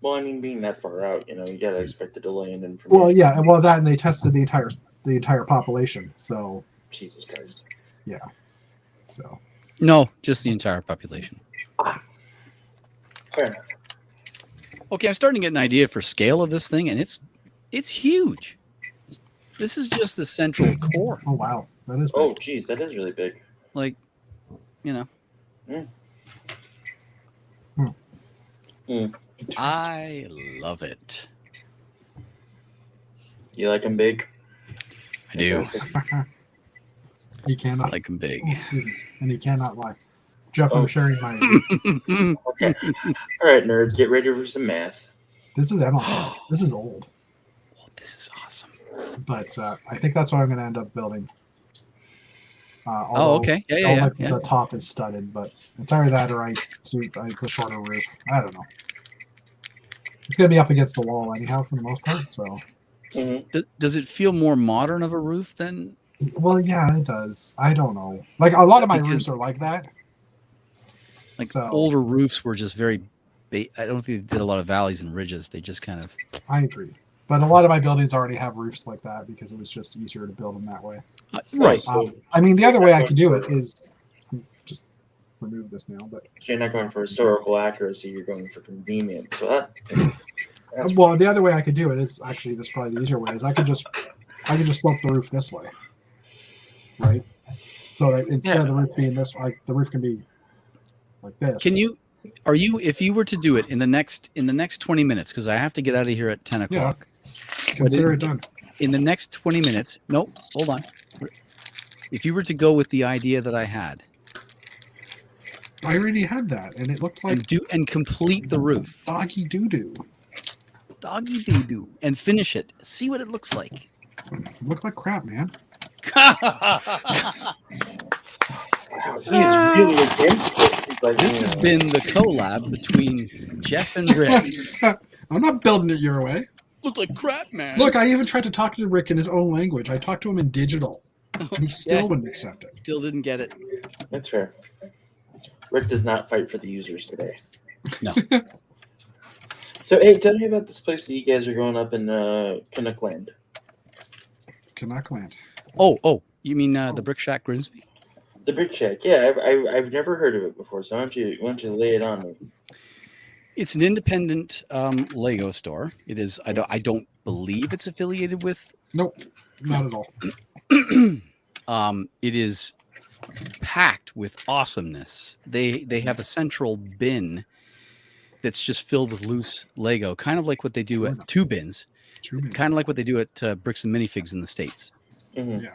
Well, I mean, being that far out, you gotta expect a delay in information. Well, yeah, that, and they tested the entire population. So Jesus Christ. Yeah. So. No, just the entire population. Fair enough. Okay, I'm starting to get an idea for scale of this thing, and it's huge. This is just the central core. Oh wow, that is big. Oh geez, that is really big. Like, I love it. You like them big? I do. He cannot like them big, and he cannot lie. Jeff, I'm sharing my. Okay. All right, nerds, get ready for some math. This is Emma. This is old. Oh, this is awesome. But I think that's what I'm going to end up building. Okay. Yeah. The top is studded, but it's either that or it's a shorter roof. I don't know. It's going to be up against the wall anyhow for the most part, so. Does it feel more modern of a roof than? Well, yeah, it does. I don't know. Like a lot of my roofs are like that. Like So, older roofs were just very. I don't think they did a lot of valleys and ridges. They just kind of. I agree. But a lot of my buildings already have roofs like that because it was just easier to build them that way. Right. I mean, the other way I could do it is just remove this now. But So you're not going for historical accuracy; you're going for convenience. So well, the other way I could do it is actually this is probably the easier way. Is I could just slope the roof this way, right? So that instead of the roof being this, like the roof can be like this. If you were to do it in the next 20 minutes, because I have to get out of here at 10 o'clock. Consider it done. In the next 20 minutes, nope, hold on. If you were to go with the idea that I had. I already had that, and it looked like and complete the roof. Doggy doo-doo. Doggy doo-doo. And finish it. See what it looks like. Looked like crap, man. he's really against this. This has been the collab between Jeff and Rick. I'm not building it your way. Look like crap, man. Look, I even tried to talk to Rick in his own language. I talked to him in digital, and he still wouldn't accept it. Still didn't get it. That's fair. Rick does not fight for the users today. No. So, hey, tell me about this place that you guys are going up in Canuckland. Canuckland. Oh, you mean the Brick Shack Grimsby? The Brick Shack, yeah. I've never heard of it before, so why don't you lay it on me? It's an independent Lego store. It is. I don't believe it's affiliated with. Nope, not at all. It is packed with awesomeness. They have a central bin that's just filled with loose Lego, kind of like what they do at two bins. Kind of like what they do at Bricks and Minifigs in the States. Mm-hmm. Yeah.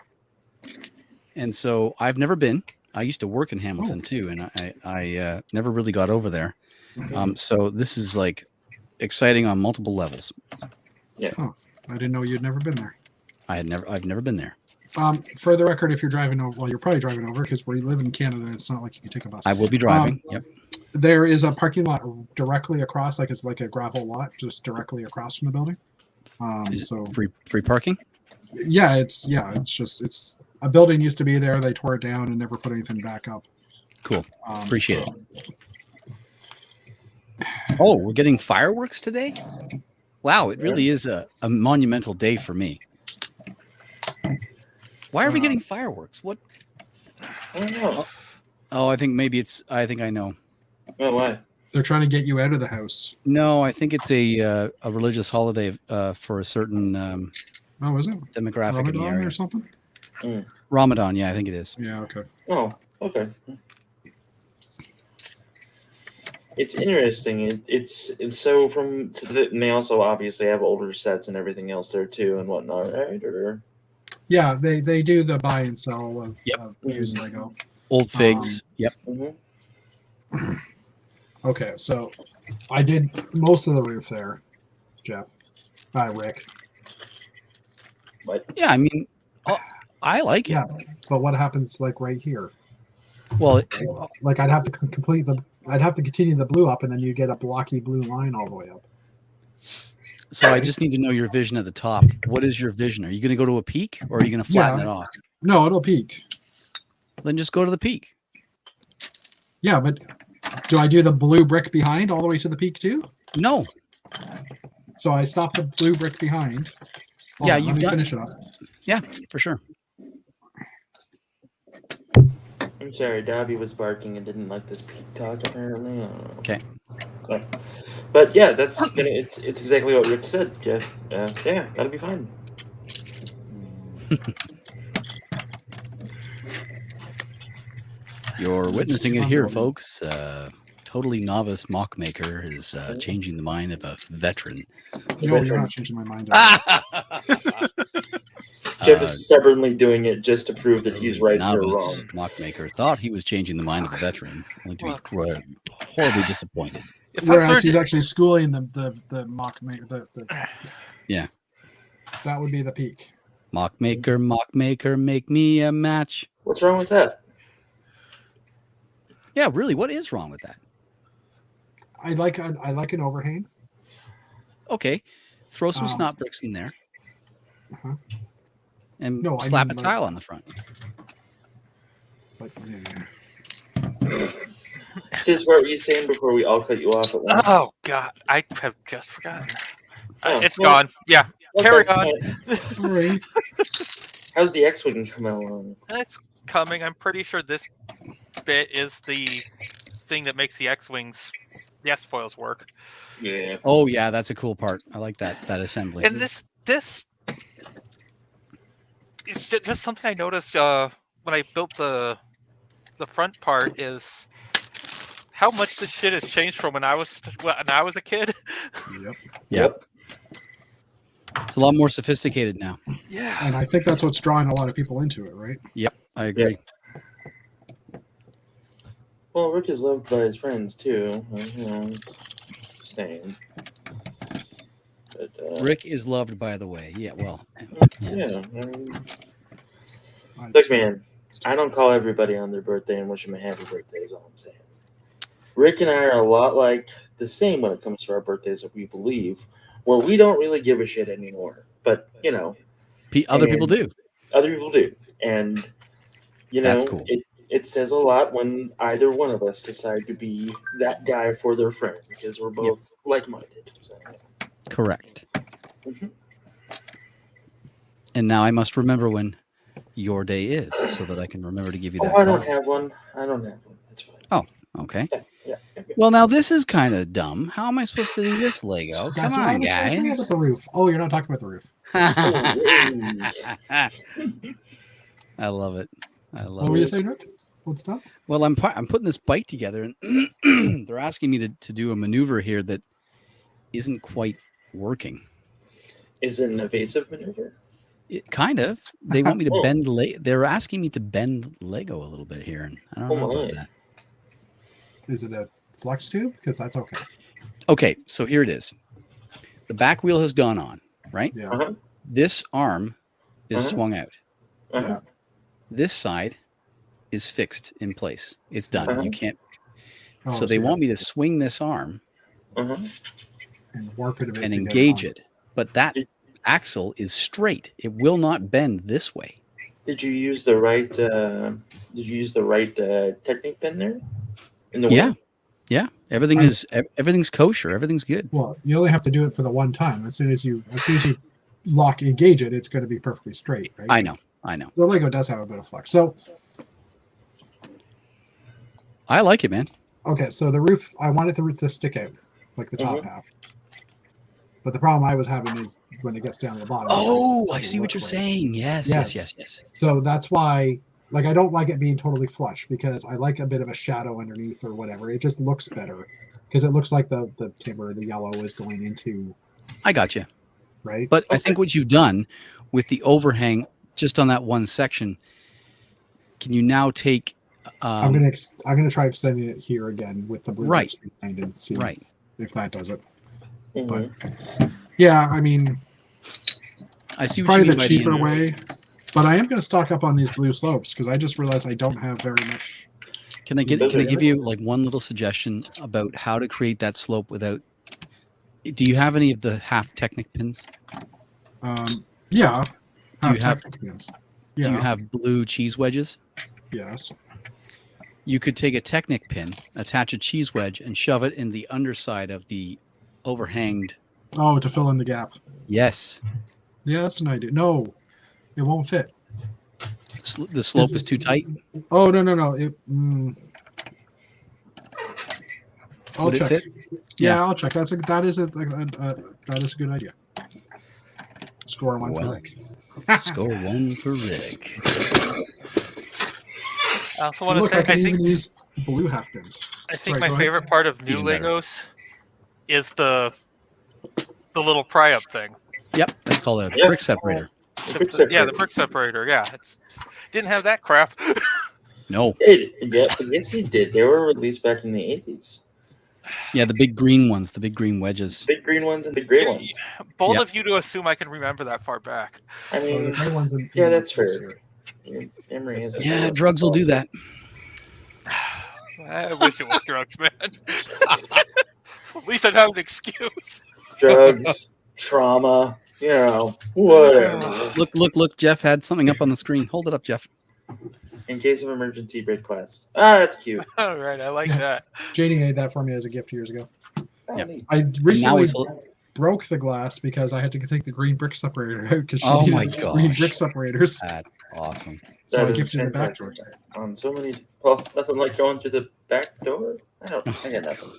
And so I've never been. I used to work in Hamilton too, and I never really got over there. So this is like exciting on multiple levels. Yeah. Oh, I didn't know you'd never been there. I've never been there. For the record, if you're driving over, well, you're probably driving over because where you live in Canada, it's not like you can take a bus. I will be driving. Yep. There is a parking lot directly across, like it's like a gravel lot, just directly across from the building. So free parking. Yeah, it's a building used to be there. They tore it down and never put anything back up. Cool. Appreciate it. Oh, we're getting fireworks today? Wow, it really is a monumental day for me. Why are we getting fireworks? What? I don't know. Oh, I think I know. Oh, why? They're trying to get you out of the house. No, I think it's a religious holiday for a certain oh, is it? Demographic Ramadan in the area. or something? Ramadan, yeah, I think it is. Yeah, okay. Oh, okay. It's interesting. It's so and they also obviously have older sets and everything else there too and whatnot, right? Or yeah, they do the buy and sell of used Lego. Old figs. Yep. Mm-hmm. Okay, so I did most of the roof there, Jeff. Rick. What? Yeah, I mean, I like it. Yeah, but what happens like right here? Well, like I'd have to continue the blue up, and then you get a blocky blue line all the way up. So I just need to know your vision at the top. What is your vision? Are you going to go to a peak, or are you going to flatten it off? No, it'll peak. Then just go to the peak. Yeah, but do I do the blue brick behind all the way to the peak too? No. So I stop the blue brick behind. Yeah, let me finish it up. Yeah, for sure. I'm sorry, Dobby was barking and didn't like this peak talk apparently. Okay. But yeah, it's exactly what Rick said, Jeff. Yeah, that'll be fine. You're witnessing it here, folks. Totally novice mock maker is changing the mind of a veteran. No, you're not changing my mind. Jeff is stubbornly doing it just to prove that he's right or wrong. Mock maker thought he was changing the mind of a veteran, only to be horribly disappointed. Whereas he's actually schooling the mock maker. Yeah. That would be the peak. Mock maker, make me a match. What's wrong with that? Yeah, really, what is wrong with that? I like an overhang. Okay, throw some snot bricks in there. Uh-huh. and No, I slap mean, a like- tile on the front. But, yeah. Sis, what were you saying before we all cut you off at once? Oh God, I have just forgotten. Oh, It's well, gone. Yeah, okay. carry on. Sorry. How's the X-Wing coming along? It's coming. I'm pretty sure this bit is the thing that makes the X-Wings, the S-foils work. Yeah. Oh yeah, that's a cool part. I like that assembly. And this it's just something I noticed when I built the front part is how much this shit has changed from when I was a kid. Yep. Yep. It's a lot more sophisticated now. Yeah. And I think that's what's drawing a lot of people into it, right? Yep, I agree. Well, Rick is loved by his friends too. You know, same. But, Rick is loved, by the way. Yeah, well. Yes. Yeah. Look, man, I don't call everybody on their birthday and wish them a happy birthday. Is all I'm saying. Rick and I are a lot like the same when it comes to our birthdays, if we believe, where we don't really give a shit anymore. But you know, Other people do. Other people do, and you know, That's cool. It says a lot when either one of us decide to be that guy for their friend because we're both like-minded. So, yeah. Correct. Mm-hmm. And now I must remember when your day is, so that I can remember to give you that. I don't have one. That's fine. Oh, okay. Yeah. Well, now this is kind of dumb. How am I supposed to do this, Lego? That's Come what I on, was saying about guys. the roof. Oh, you're not talking about the roof. I love it. I love What were you it. saying, Rick? What's that? Well, I'm putting this bite together, and they're asking me to do a maneuver here that isn't quite working. Is it an evasive maneuver? Kind of. They want me to Oh. bend. They're asking me to bend Lego a little bit here, and I don't know about that. Is it a flex tube? Because that's okay. Okay, so here it is. The back wheel has gone on, right? Yeah. Uh-huh. This arm is Uh-huh. swung out. Uh-huh. This side is fixed in place. It's done. Uh-huh. You can't. Oh, So they want me to swing this arm Uh-huh. and warp it a bit and to get engage on. it, but that axle is straight. It will not bend this way. Did you use the right? Technique pin there? In the Yeah, wheel? yeah. Everything's kosher. Everything's good. Well, you only have to do it for the one time. As soon as you engage it, it's going to be perfectly straight, right? I know. The Lego does have a bit of flex. So, I like it, man. okay, so the roof, I wanted the roof to stick out, like the top half. But the problem I was having is when it gets down to the bottom. Oh, it I doesn't see what work you're right. saying. Yes. So that's why, like, I don't like it being totally flush because I like a bit of a shadow underneath or whatever. It just looks better because it looks like the timber, the yellow is going into. I got you. Right. But I think what you've done with the overhang just on that one section, can you now take? I'm gonna try extending it here again with the blue Right. behind and see if that does it. Mhm. But yeah, I mean, I see what probably you mean the by cheaper way. But I am going to stock up on these blue slopes because I just realized I don't have very much. Can I give you like one little suggestion about how to create that slope without? Do you have any of the half Technic pins? Yeah. Do you have? pins. Do you have blue cheese wedges? Yes. You could take a Technic pin, attach a cheese wedge, and shove it in the underside of the overhanged. Oh, to fill in the gap. Yes. Yeah, that's an idea. No, it won't fit. The slope is too tight. Oh no! I'll Would check. it fit? Yeah, I'll check. That is a good idea. Score one for Rick. Score one for Rick. I also want to Look, say, I can I even think use blue half pins. I think Sorry, go my ahead. favorite part of new Even better. Legos is the little pry-up thing. Yep, that's called a brick separator. Yeah, the brick separator. Yeah, didn't have that crap. No. Yes, he did. They were released back in the 80s. Yeah, the big green ones, the big green wedges. Big green ones and big gray ones. Bold Yep. of you to assume I can remember that far back. I Oh, mean, the gray ones in- yeah, that's fair. Your memory is. Yeah, drugs will do that. I wish it was drugs, man. At least I'd have an excuse. Drugs, trauma, whatever. Look. Jeff had something up on the screen. Hold it up, Jeff. In case of emergency, break glass. Ah, that's cute. All right, I like that. Janie made that for me as a gift years ago. Oh, Yep. neat. I recently it's- broke the glass because I had to take the green brick separator out because she Oh my needed green gosh. brick separators. That's awesome. So That I is gifted it back to fantastic. her. On so many, well, nothing like going through the back door. I got nothing.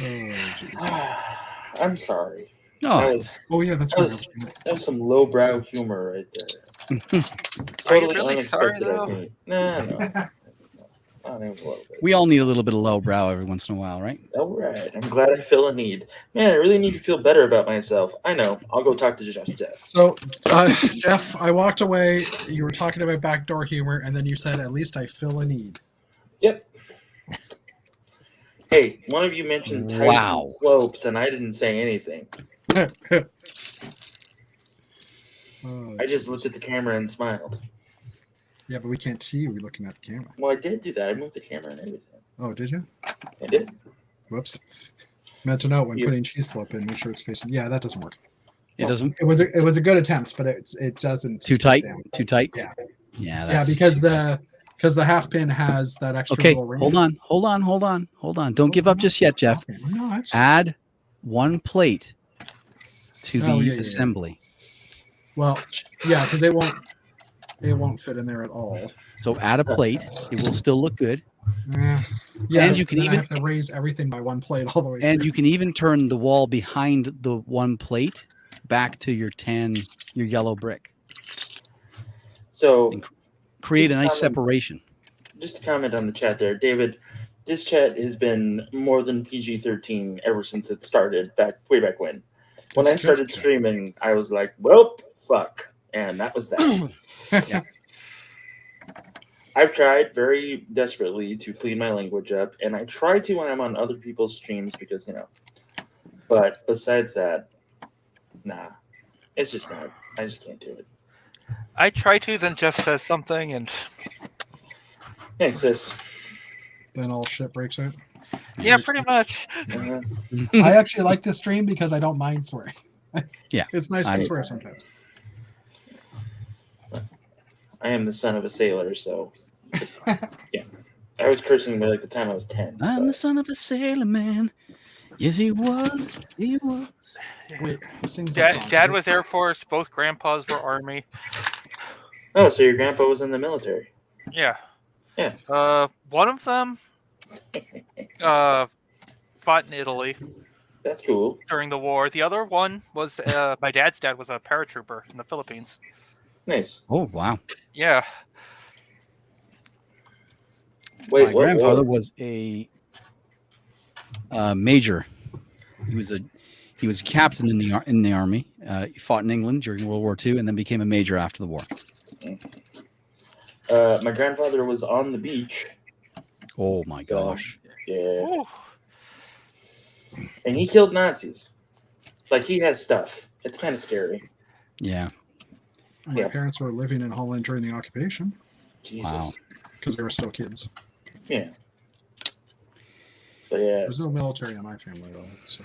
Oh, jeez. I'm sorry. Oh, Oh yeah, that's That right. was, that was some lowbrow humor right there. Are you Totally really sorry, unexpected though? of me. No. Not even a little bit. we all need a little bit of lowbrow every once in a while, right? All right. I'm glad I feel a need. Man, I really need to feel better about myself. I know. I'll go talk to Jeff. So, Jeff, I walked away. You were talking about backdoor humor, and then you said, "At least I feel a need." Yep. Hey, one of you mentioned tight Wow. slopes, and I didn't say anything. Oh, I just looked at the camera and smiled. yeah, but we can't see you looking at the camera. Well, I did do that. I moved the camera and everything. Oh, did you? I did. Whoops. Meant to note when You- putting cheese slope in, make sure it's facing. Yeah, that doesn't work. It doesn't It was a good attempt, but it doesn't. too tight. down. Too tight. Yeah. Yeah. Yeah, because the half pin has that extra Okay. little ring. Hold on. Don't give up just yet, Jeff. No, that's Add one plate to the yeah. assembly. well, yeah, because it won't fit in there at all. So add a plate. It will still look good. Yeah, And you can then I even- have to raise everything by one plate all the way. And through. you can even turn the wall behind the one plate back to your yellow brick. So, Create a nice Just comment. separation. just to comment on the chat there, David, this chat has been more than PG-13 ever since it started, way back when. When I This started chat. streaming, I was like, well, fuck. And that was that. Yeah. I've tried very desperately to clean my language up, and I try to when I'm on other people's streams because, but besides that, nah. It's just not. I just can't do it. I try to, then Jeff says something, and Thanks, sis. Then all shit breaks out. yeah, pretty much. Uh, I actually like this stream because I don't mind swearing. Yeah, It's nice I- to swear sometimes. I am the son of a sailor, so yeah. I was cursing by like the time I was 10. I'm the son of a sailor man. Yes, he was. He was. Wait, who sings that song? Dad was Air Force. Both grandpas were Army. Oh, so your grandpa was in the military? Yeah. Yeah. One of them fought in Italy That's cool. during the war. The other one was my dad's dad was a paratrooper in the Philippines. Nice. Oh wow. Yeah. Wait, My what? grandfather was a major. He was a captain in the army. He fought in England during World War II, and then became a major after the war. My grandfather was on the beach. Oh my gosh. Yeah. Ooh. And he killed Nazis. Like, he has stuff. It's kind of scary. Yeah. My Yeah. parents were living in Holland during the occupation Jesus. Wow. because they were still kids. Yeah. So, yeah. There's no military in my family though. So.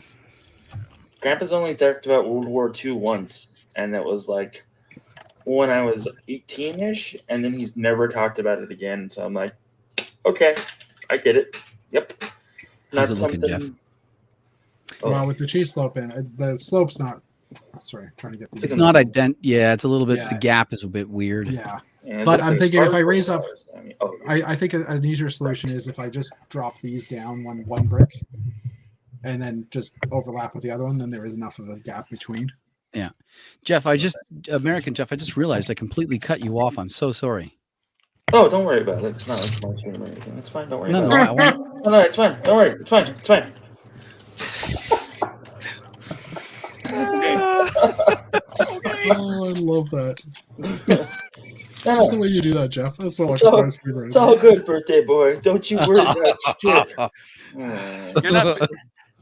Grandpa's only talked about World War II once, and it was like when I was 18-ish, and then he's never talked about it again. So I'm like, okay, I get it. Yep. How's it looking, Jeff? Oh, Well, with the cheese slope in, the slope's not. Sorry, trying to get the. It's not Yeah, it's a little bit. Yeah. The gap is a bit weird. Yeah, and it but looks I'm like thinking if I cardboard raise up- bars. I mean, oh, I think an easier solution is if I just drop these down one brick, and then just overlap with the other one. Then there is enough of a gap between. Jeff, American Jeff, I just realized I completely cut you off. I'm so sorry. oh, don't worry about it. It's not like my stream or anything. It's fine. Don't worry No, about I want. it. No, it's fine. Don't worry. It's fine. It's fine. Oh, I love that. No, Just the way you do that, Jeff. That's what all- express me right it's all good, birthday boy. Don't you worry about shit.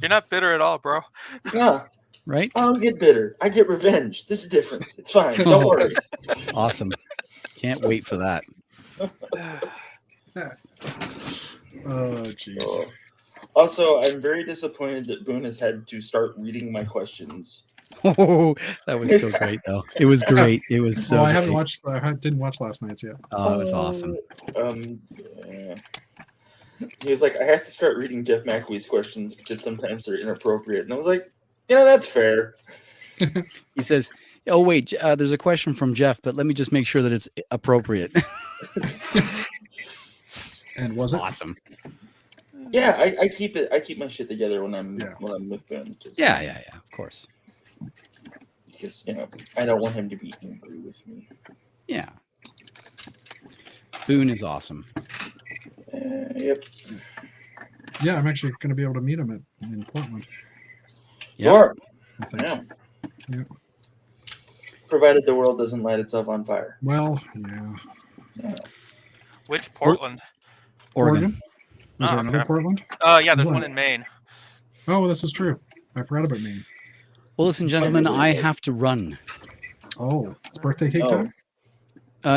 You're not bitter at all, bro. No, Right? I don't get bitter. I get revenge. There's a difference. It's fine. Don't worry. Awesome. Can't wait for that. Oh, jeez. Also, I'm very disappointed that Boone has had to start reading my questions. Oh, that was so great, though. It was great. It was so. Well, I haven't great. watched. Didn't watch last night's yet. Oh, it was awesome. Yeah. He was like, I have to start reading Jeff McAwee's questions because sometimes they're inappropriate. And I was like, yeah, that's fair. He says, "Oh wait, there's a question from Jeff, but let me just make sure that it's appropriate." And was it awesome? Yeah, I keep it. I keep my shit together when I'm with Ben. Yeah, of course. Because I don't want him to be angry with me. Yeah. Boone is awesome. Yep. Yeah, I'm actually going to be able to meet him in Portland. Sure. I think. Yeah. Provided the world doesn't light itself on fire. Well, yeah. Which Portland? Oregon. Is there okay. another Portland? Yeah, there's one in Maine. Oh, this is true. I forgot about Maine. Well, listen, gentlemen, I have to run. Oh, it's birthday cake time?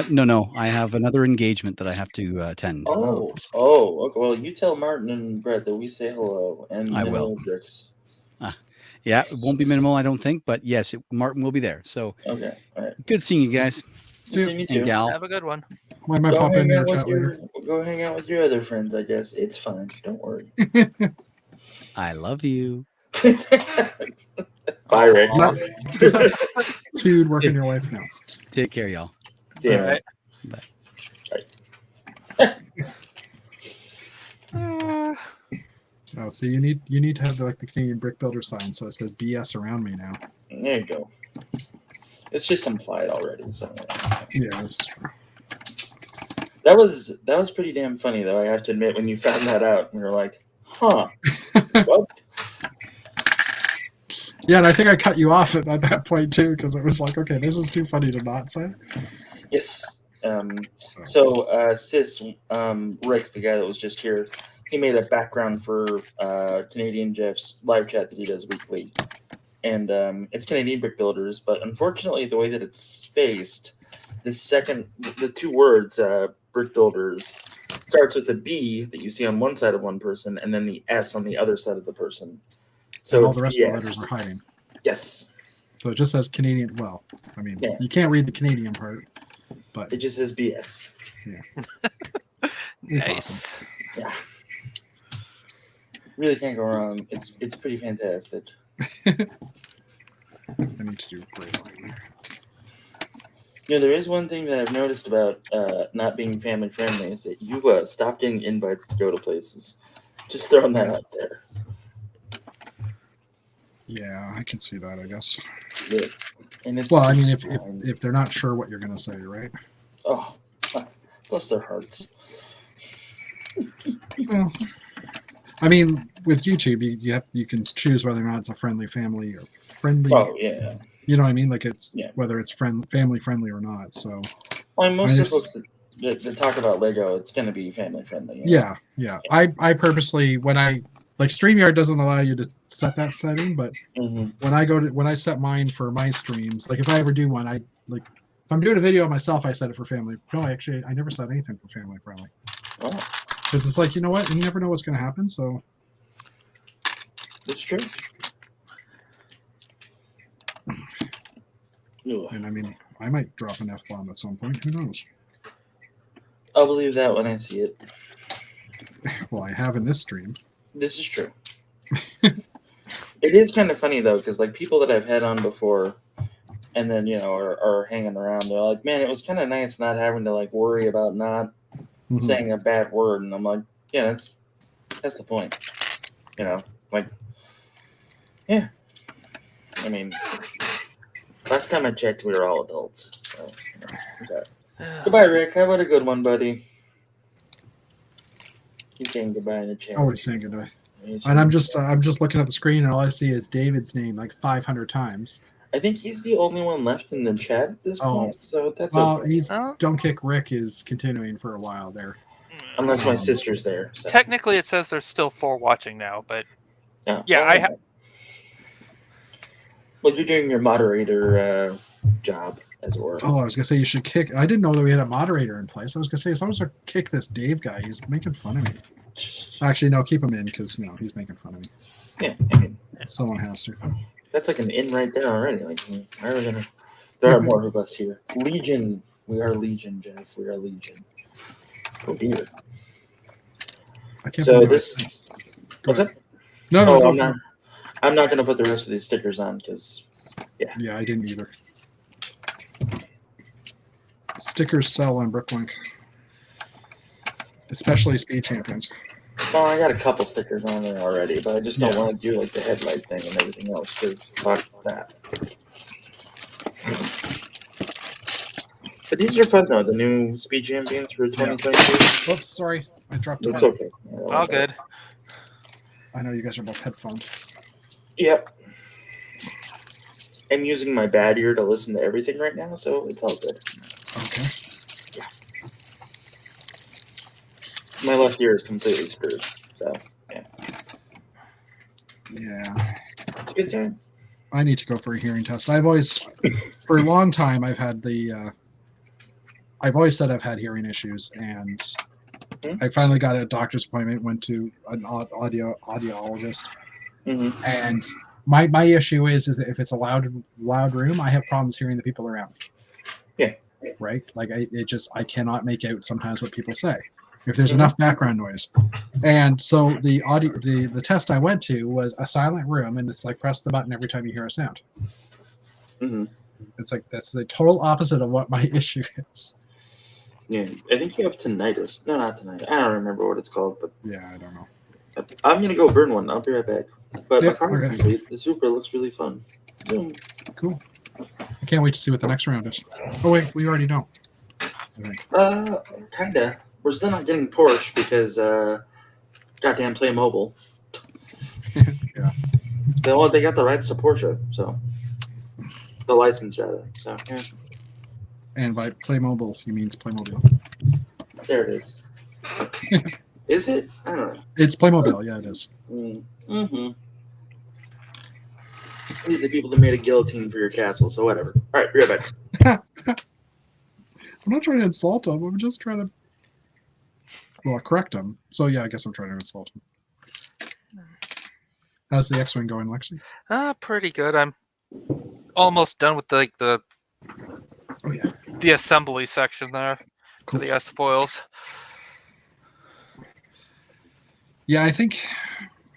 No. I have another engagement that I have to attend. Oh. Okay. Well, you tell Martin and Brett that we say hello. And I will. Bricks. Yeah, it won't be minimal, I don't think, but yes, Martin will be there. So, okay. All right. Good seeing you guys. See you. And gal. Have a good one. I might pop in your chat later. Go hang out with your other friends, I guess. It's fine. Don't worry. I love you. Bye, Rick. Is that dude working your wife now? Take care, y'all. Yeah. Right. Bye. Oh, so you need to have the Canadian Brick Builder sign, so it says BS around me now. There you go. It's just implied already. So yeah, this is true. That was pretty damn funny, though. I have to admit, when you found that out, we were like, "Huh." What? Yeah, and I think I cut you off at that point too, because it was like, okay, this is too funny to not say. Yes. So Sis, Rick, the guy that was just here, he made a background for Canadian Jeff's live chat that he does weekly. And it's Canadian Brick Builders, but unfortunately, the way that it's spaced, the two words, Brick Builders, starts with a B that you see on one side of one person, and then the S on the other side of the person. So and all the rest of the letters are hiding. Yes. So it just says Canadian. Well, I mean, you can't read the Canadian part, but it just says BS. Yeah. It's Nice. awesome. Yeah. Really can't go wrong. It's pretty fantastic. I need to do a great line. There is one thing that I've noticed about not being family friendly is that you stop getting invites to go to places. Just throwing that out there. Yeah, I can see that, I guess. Yeah. And it's I mean, if they're not sure what you're going to say, right? Oh, bless their hearts. Well, I mean, with YouTube, you can choose whether or not it's a friendly family or friendly. Oh, yeah. You know what I mean? Like whether it's family friendly or not. So. Well, most of the folks that talk about Lego, it's going to be family friendly. Yeah. I purposely, when I StreamYard doesn't allow you to set that setting, but when I set mine for my streams, like if I ever do one, if I'm doing a video of myself, I set it for family. No, actually, I never set anything for family friendly. Oh. Because it's like, you know what? You never know what's going to happen. So. It's true. And I mean, I might drop an F-bomb at some point. Who knows? I'll believe that when I see it. Well, I have in this stream. This is true. It is kind of funny, though, because people that I've had on before and then, are hanging around, they're like, man, it was kind of nice not having to, worry about not saying a bad word. And I'm like, yeah, that's the point. Yeah. I mean, last time I checked, we were all adults. So, okay. Goodbye, Rick. Have a good one, buddy. He's saying goodbye in the chat. Oh, he's saying goodbye. And I'm just looking at the screen, and all I see is David's name 500 times. I think he's the only one left in the chat at this point. So that's okay. Don't Kick Rick is continuing for a while there. Unless my sister's there. So. Technically, it says there's still 4 watching now, but I have. Well, you're doing your moderator job, as it were. Oh, I was gonna say you should kick. I didn't know that we had a moderator in place. I was gonna say someone's gonna kick this Dave guy. He's making fun of me. Actually, no, keep him in because he's making fun of me. Yeah, someone has to. That's like an inn right there already. Like, why are we gonna? There are more of us here. Legion. We are Legion, Jeff. We are Legion. Oh dear. I can't So believe this. What's ahead. up? No, Oh, go I'm for not. it. I'm not gonna put the rest of these stickers on because. Yeah, I didn't either. Stickers sell on Brooklink, especially Speed Champions. Well, I got a couple stickers on there already, but I just don't Yeah. want to do like the headlight thing and everything else because fuck that. But these are fun though. The new Speed Champions for 2022. Oops, sorry, I dropped It's it. okay. All good. I know you guys are both headphones. Yep. I'm using my bad ear to listen to everything right now, so it's all good. Okay. My left ear is completely screwed. So Yeah. it's a good time. I need to go for a hearing test. I've always, for a long time, I've always said I've had hearing issues, and I finally got a doctor's appointment. Went to an audiologist, and my issue is that if it's a loud room, I have problems hearing the people around. Yeah. Right. Like I cannot make out sometimes what people say if there's enough background noise. And so the test I went to was a silent room, and it's like press the button every time you hear a sound. It's like that's the total opposite of what my issue is. Yeah, I think you have tinnitus. No, not tinnitus. I don't remember what it's called, but yeah, I don't know. I'm gonna go burn one. I'll be right back. But Yeah, my car is complete. The Supra looks really fun. Cool. I can't wait to see what the next round is. Oh wait, we already know. I think. Kinda. We're still not getting Porsche because goddamn Playmobil. Yeah. They got the rights to Porsche, so the license rather. So yeah. And by Playmobil, he means Playmobil. There it is. Is it? I don't know. It's Playmobil. Yeah, it is. Mm-hmm. These are the people that made a guillotine for your castle, so whatever. All right, be right back. I'm not trying to insult him. I'm just trying to, correct him. So yeah, I guess I'm trying to insult him. How's the X-wing going, Lexi? Pretty good. I'm almost done with the assembly section there for the S foils. Yeah, I think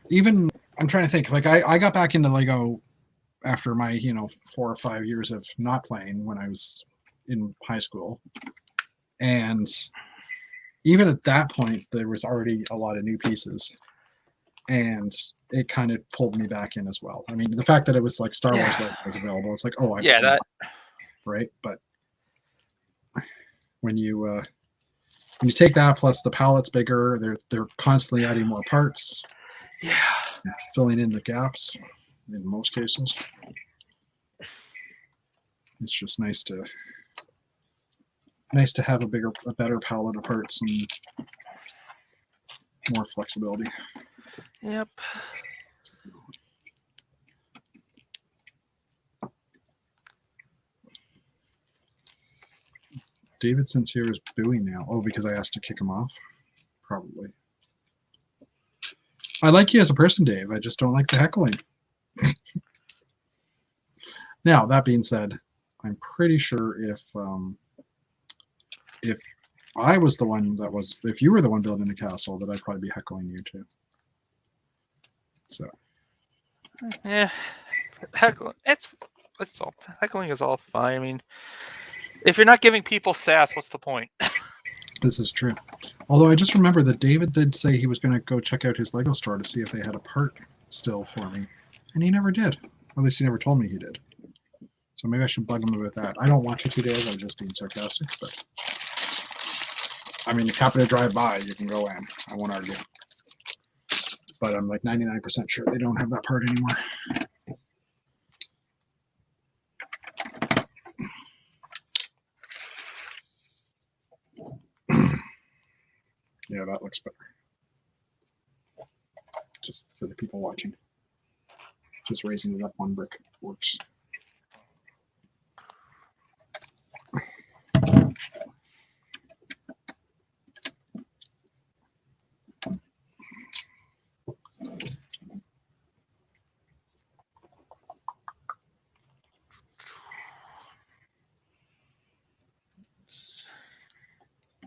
even I'm trying to think. Like I got back into Lego after my 4 or 5 years of not playing when I was in high school, and even at that point there was already a lot of new pieces, and it kind of pulled me back in as well. I mean, the fact that it was like Star Wars Lego was available, it's like, oh, right. But when you take that plus the palette's bigger, they're constantly adding more parts, filling in the gaps in most cases. It's just nice to have a better palette of parts and more flexibility. Yep. So. David Sincere is booing now. Oh, because I asked to kick him off? Probably. I like you as a person, Dave. I just don't like the heckling. Now, that being said, I'm pretty sure if I was the one if you were the one building the castle, that I'd probably be heckling you too. So. Yeah. Heckling. Heckling is all fine. I mean, if you're not giving people sass, what's the point? This is true. Although I just remember that David did say he was going to go check out his Lego store to see if they had a part still for me, and he never did. Or at least he never told me he did. So maybe I should bug him about that. I don't want you to, Dave. I'm just being sarcastic. But I mean, if you happen to drive by, you can go in. I won't argue. But I'm like 99% sure they don't have that part anymore. Yeah, that looks better. Just for the people watching. Just raising it up one brick works.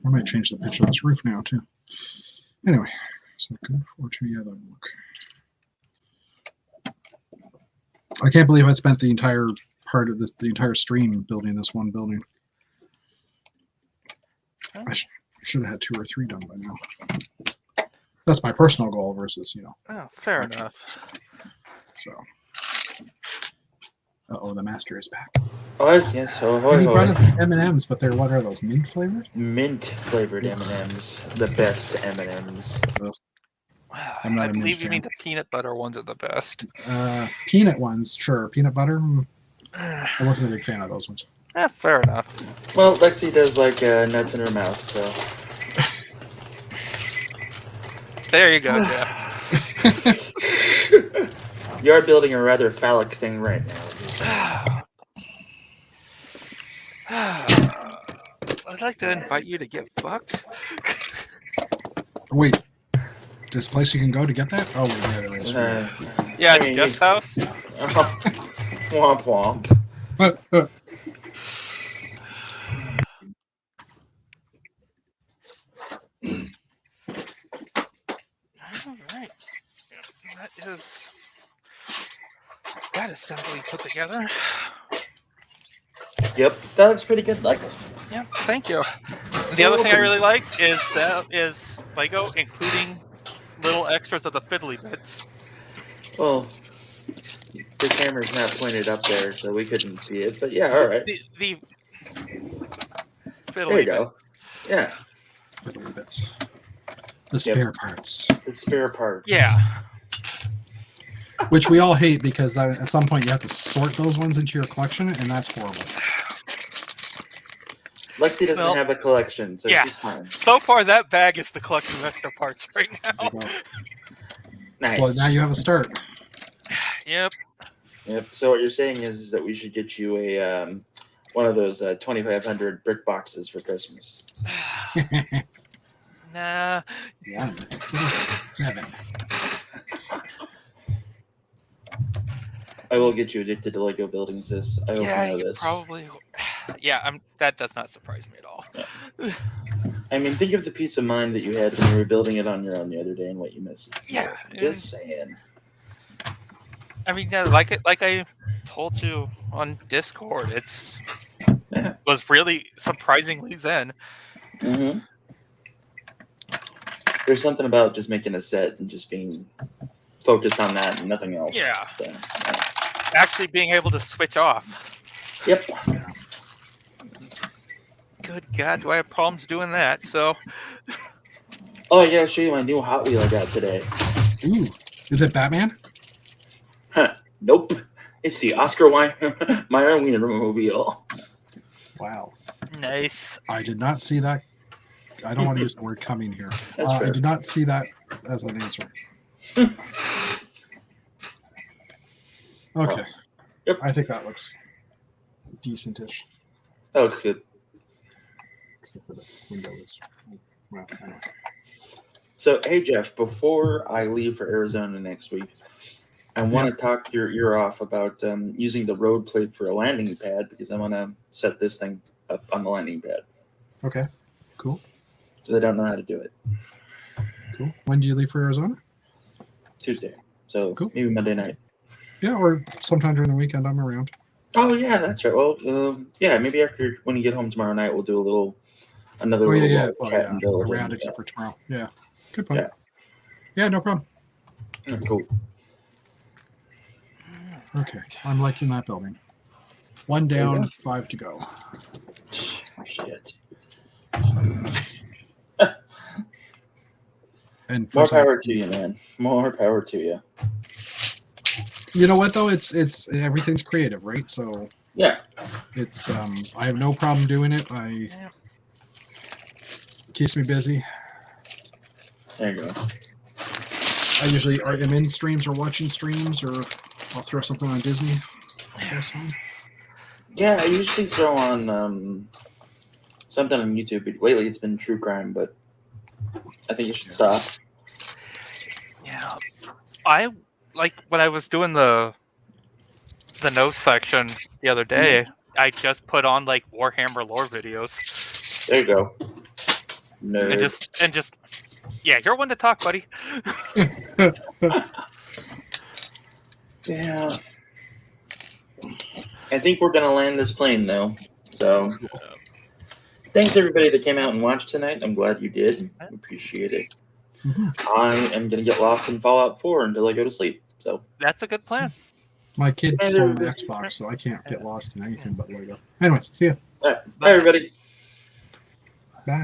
I might change the pitch of this roof now too. Anyway, so good for two, yeah, that'll work. I can't believe I spent the entire part of this, the entire stream building this one building. Oh. I should have had 2 or 3 done by now. That's my personal goal versus, you know. Oh, fair enough. So. Uh-oh, the master is back. Oh, yes. Oh, And he brought hoy. us M&Ms, but they're, what are those, mint flavored? Mint flavored M&Ms. The best M&Ms. I'm not I a mint believe you fan. mean the peanut butter ones are the best. Peanut ones, sure. Peanut butter, I wasn't a big fan of those ones. Fair enough. Well, Lexi does like nuts in her mouth, so. There you go, Jeff. You are building a rather phallic thing right now. I'd like to invite you to get fucked. Wait, there's a place you can go to get that? Oh, wait, yeah, there is. Yeah, I it's mean, Jeff's house. Womp womp. All right. That assembly put together. Yep, that looks pretty good, Lex. Yeah, thank you. The other thing I really like is Lego, including little extras of the fiddly bits. Well, the camera's not pointed up there, so we couldn't see it. But yeah, all right. The fiddly There you go. Yeah, Fiddly bits. The spare parts. the spare part. Yeah. Which we all hate because at some point you have to sort those ones into your collection, and that's horrible. Lexi doesn't have a collection, so yeah. she's fine. So far, that bag is the collection of extra parts right now. Nice. Well, now you have a start. Yep. Yep. So what you're saying is that we should get you a one of those 2,500 brick boxes for Christmas. Nah. 1, 7. I will get you addicted to Lego building, sis. I hope Yeah, you know you this. probably. Yeah, that does not surprise me at all. Yeah. I mean, think of the peace of mind that you had when you were building it on your own the other day and what you missed. Yeah. Just saying. I mean, yeah, like I told you on Discord, was really surprisingly zen. Mm-hmm. There's something about just making a set and just being focused on that and nothing else. Yeah. So, yeah. Actually being able to switch off. Yep. Good God, do I have problems doing that? So. Oh, I gotta show you my new Hot Wheel I got today. Ooh, is it Batman? Huh. Nope. It's the Oscar Meyer Wienermobile. Wow. Nice. I did not see that. I don't want to use the word coming here. That's I fair. did not see that as an answer. Okay. Yep. I think that looks decentish. That looks good. Except for the windows. Well, anyway. So, hey, Jeff, before I leave for Arizona next week, I want to talk your ear off about using the road plate for a landing pad because I want to set this thing up on the landing pad. Okay. Cool. Because I don't know how to do it. Cool. When do you leave for Arizona? Tuesday. So, Cool. maybe Monday night. Yeah, or sometime during the weekend. I'm around. Oh, yeah, that's right. Well, yeah, maybe when you get home tomorrow night, we'll do another Oh, little yeah. chat Oh, yeah. and build. Around and, except for tomorrow. Yeah. Good point. Yeah. Yeah, no problem. Cool. Okay. I'm liking that building. 1 There you down, go. 5 to go. Shit. And More first I- power to you, man. More power to you. You know what though? It's everything's creative, right? So Yeah. it's I have no problem doing it. It keeps me busy. There you go. I usually am in streams or watching streams, or I'll throw something on Disney. Yeah, I usually throw on something on YouTube. Lately, it's been true crime, but I think you should stop. Yeah. I like when I was doing the notes section the other day, I just put on like Warhammer lore videos. There you go. Nerd. and just yeah, you're one to talk, buddy. Yeah. I think we're gonna land this plane though. So thanks everybody that came out and watched tonight. I'm glad you did. Appreciate it. I am gonna get lost in Fallout 4 until I go to sleep. So That's a good plan. My kid's still on the Xbox, so I can't get lost in anything but Lego. Anyways, see ya. Bye everybody. Bye.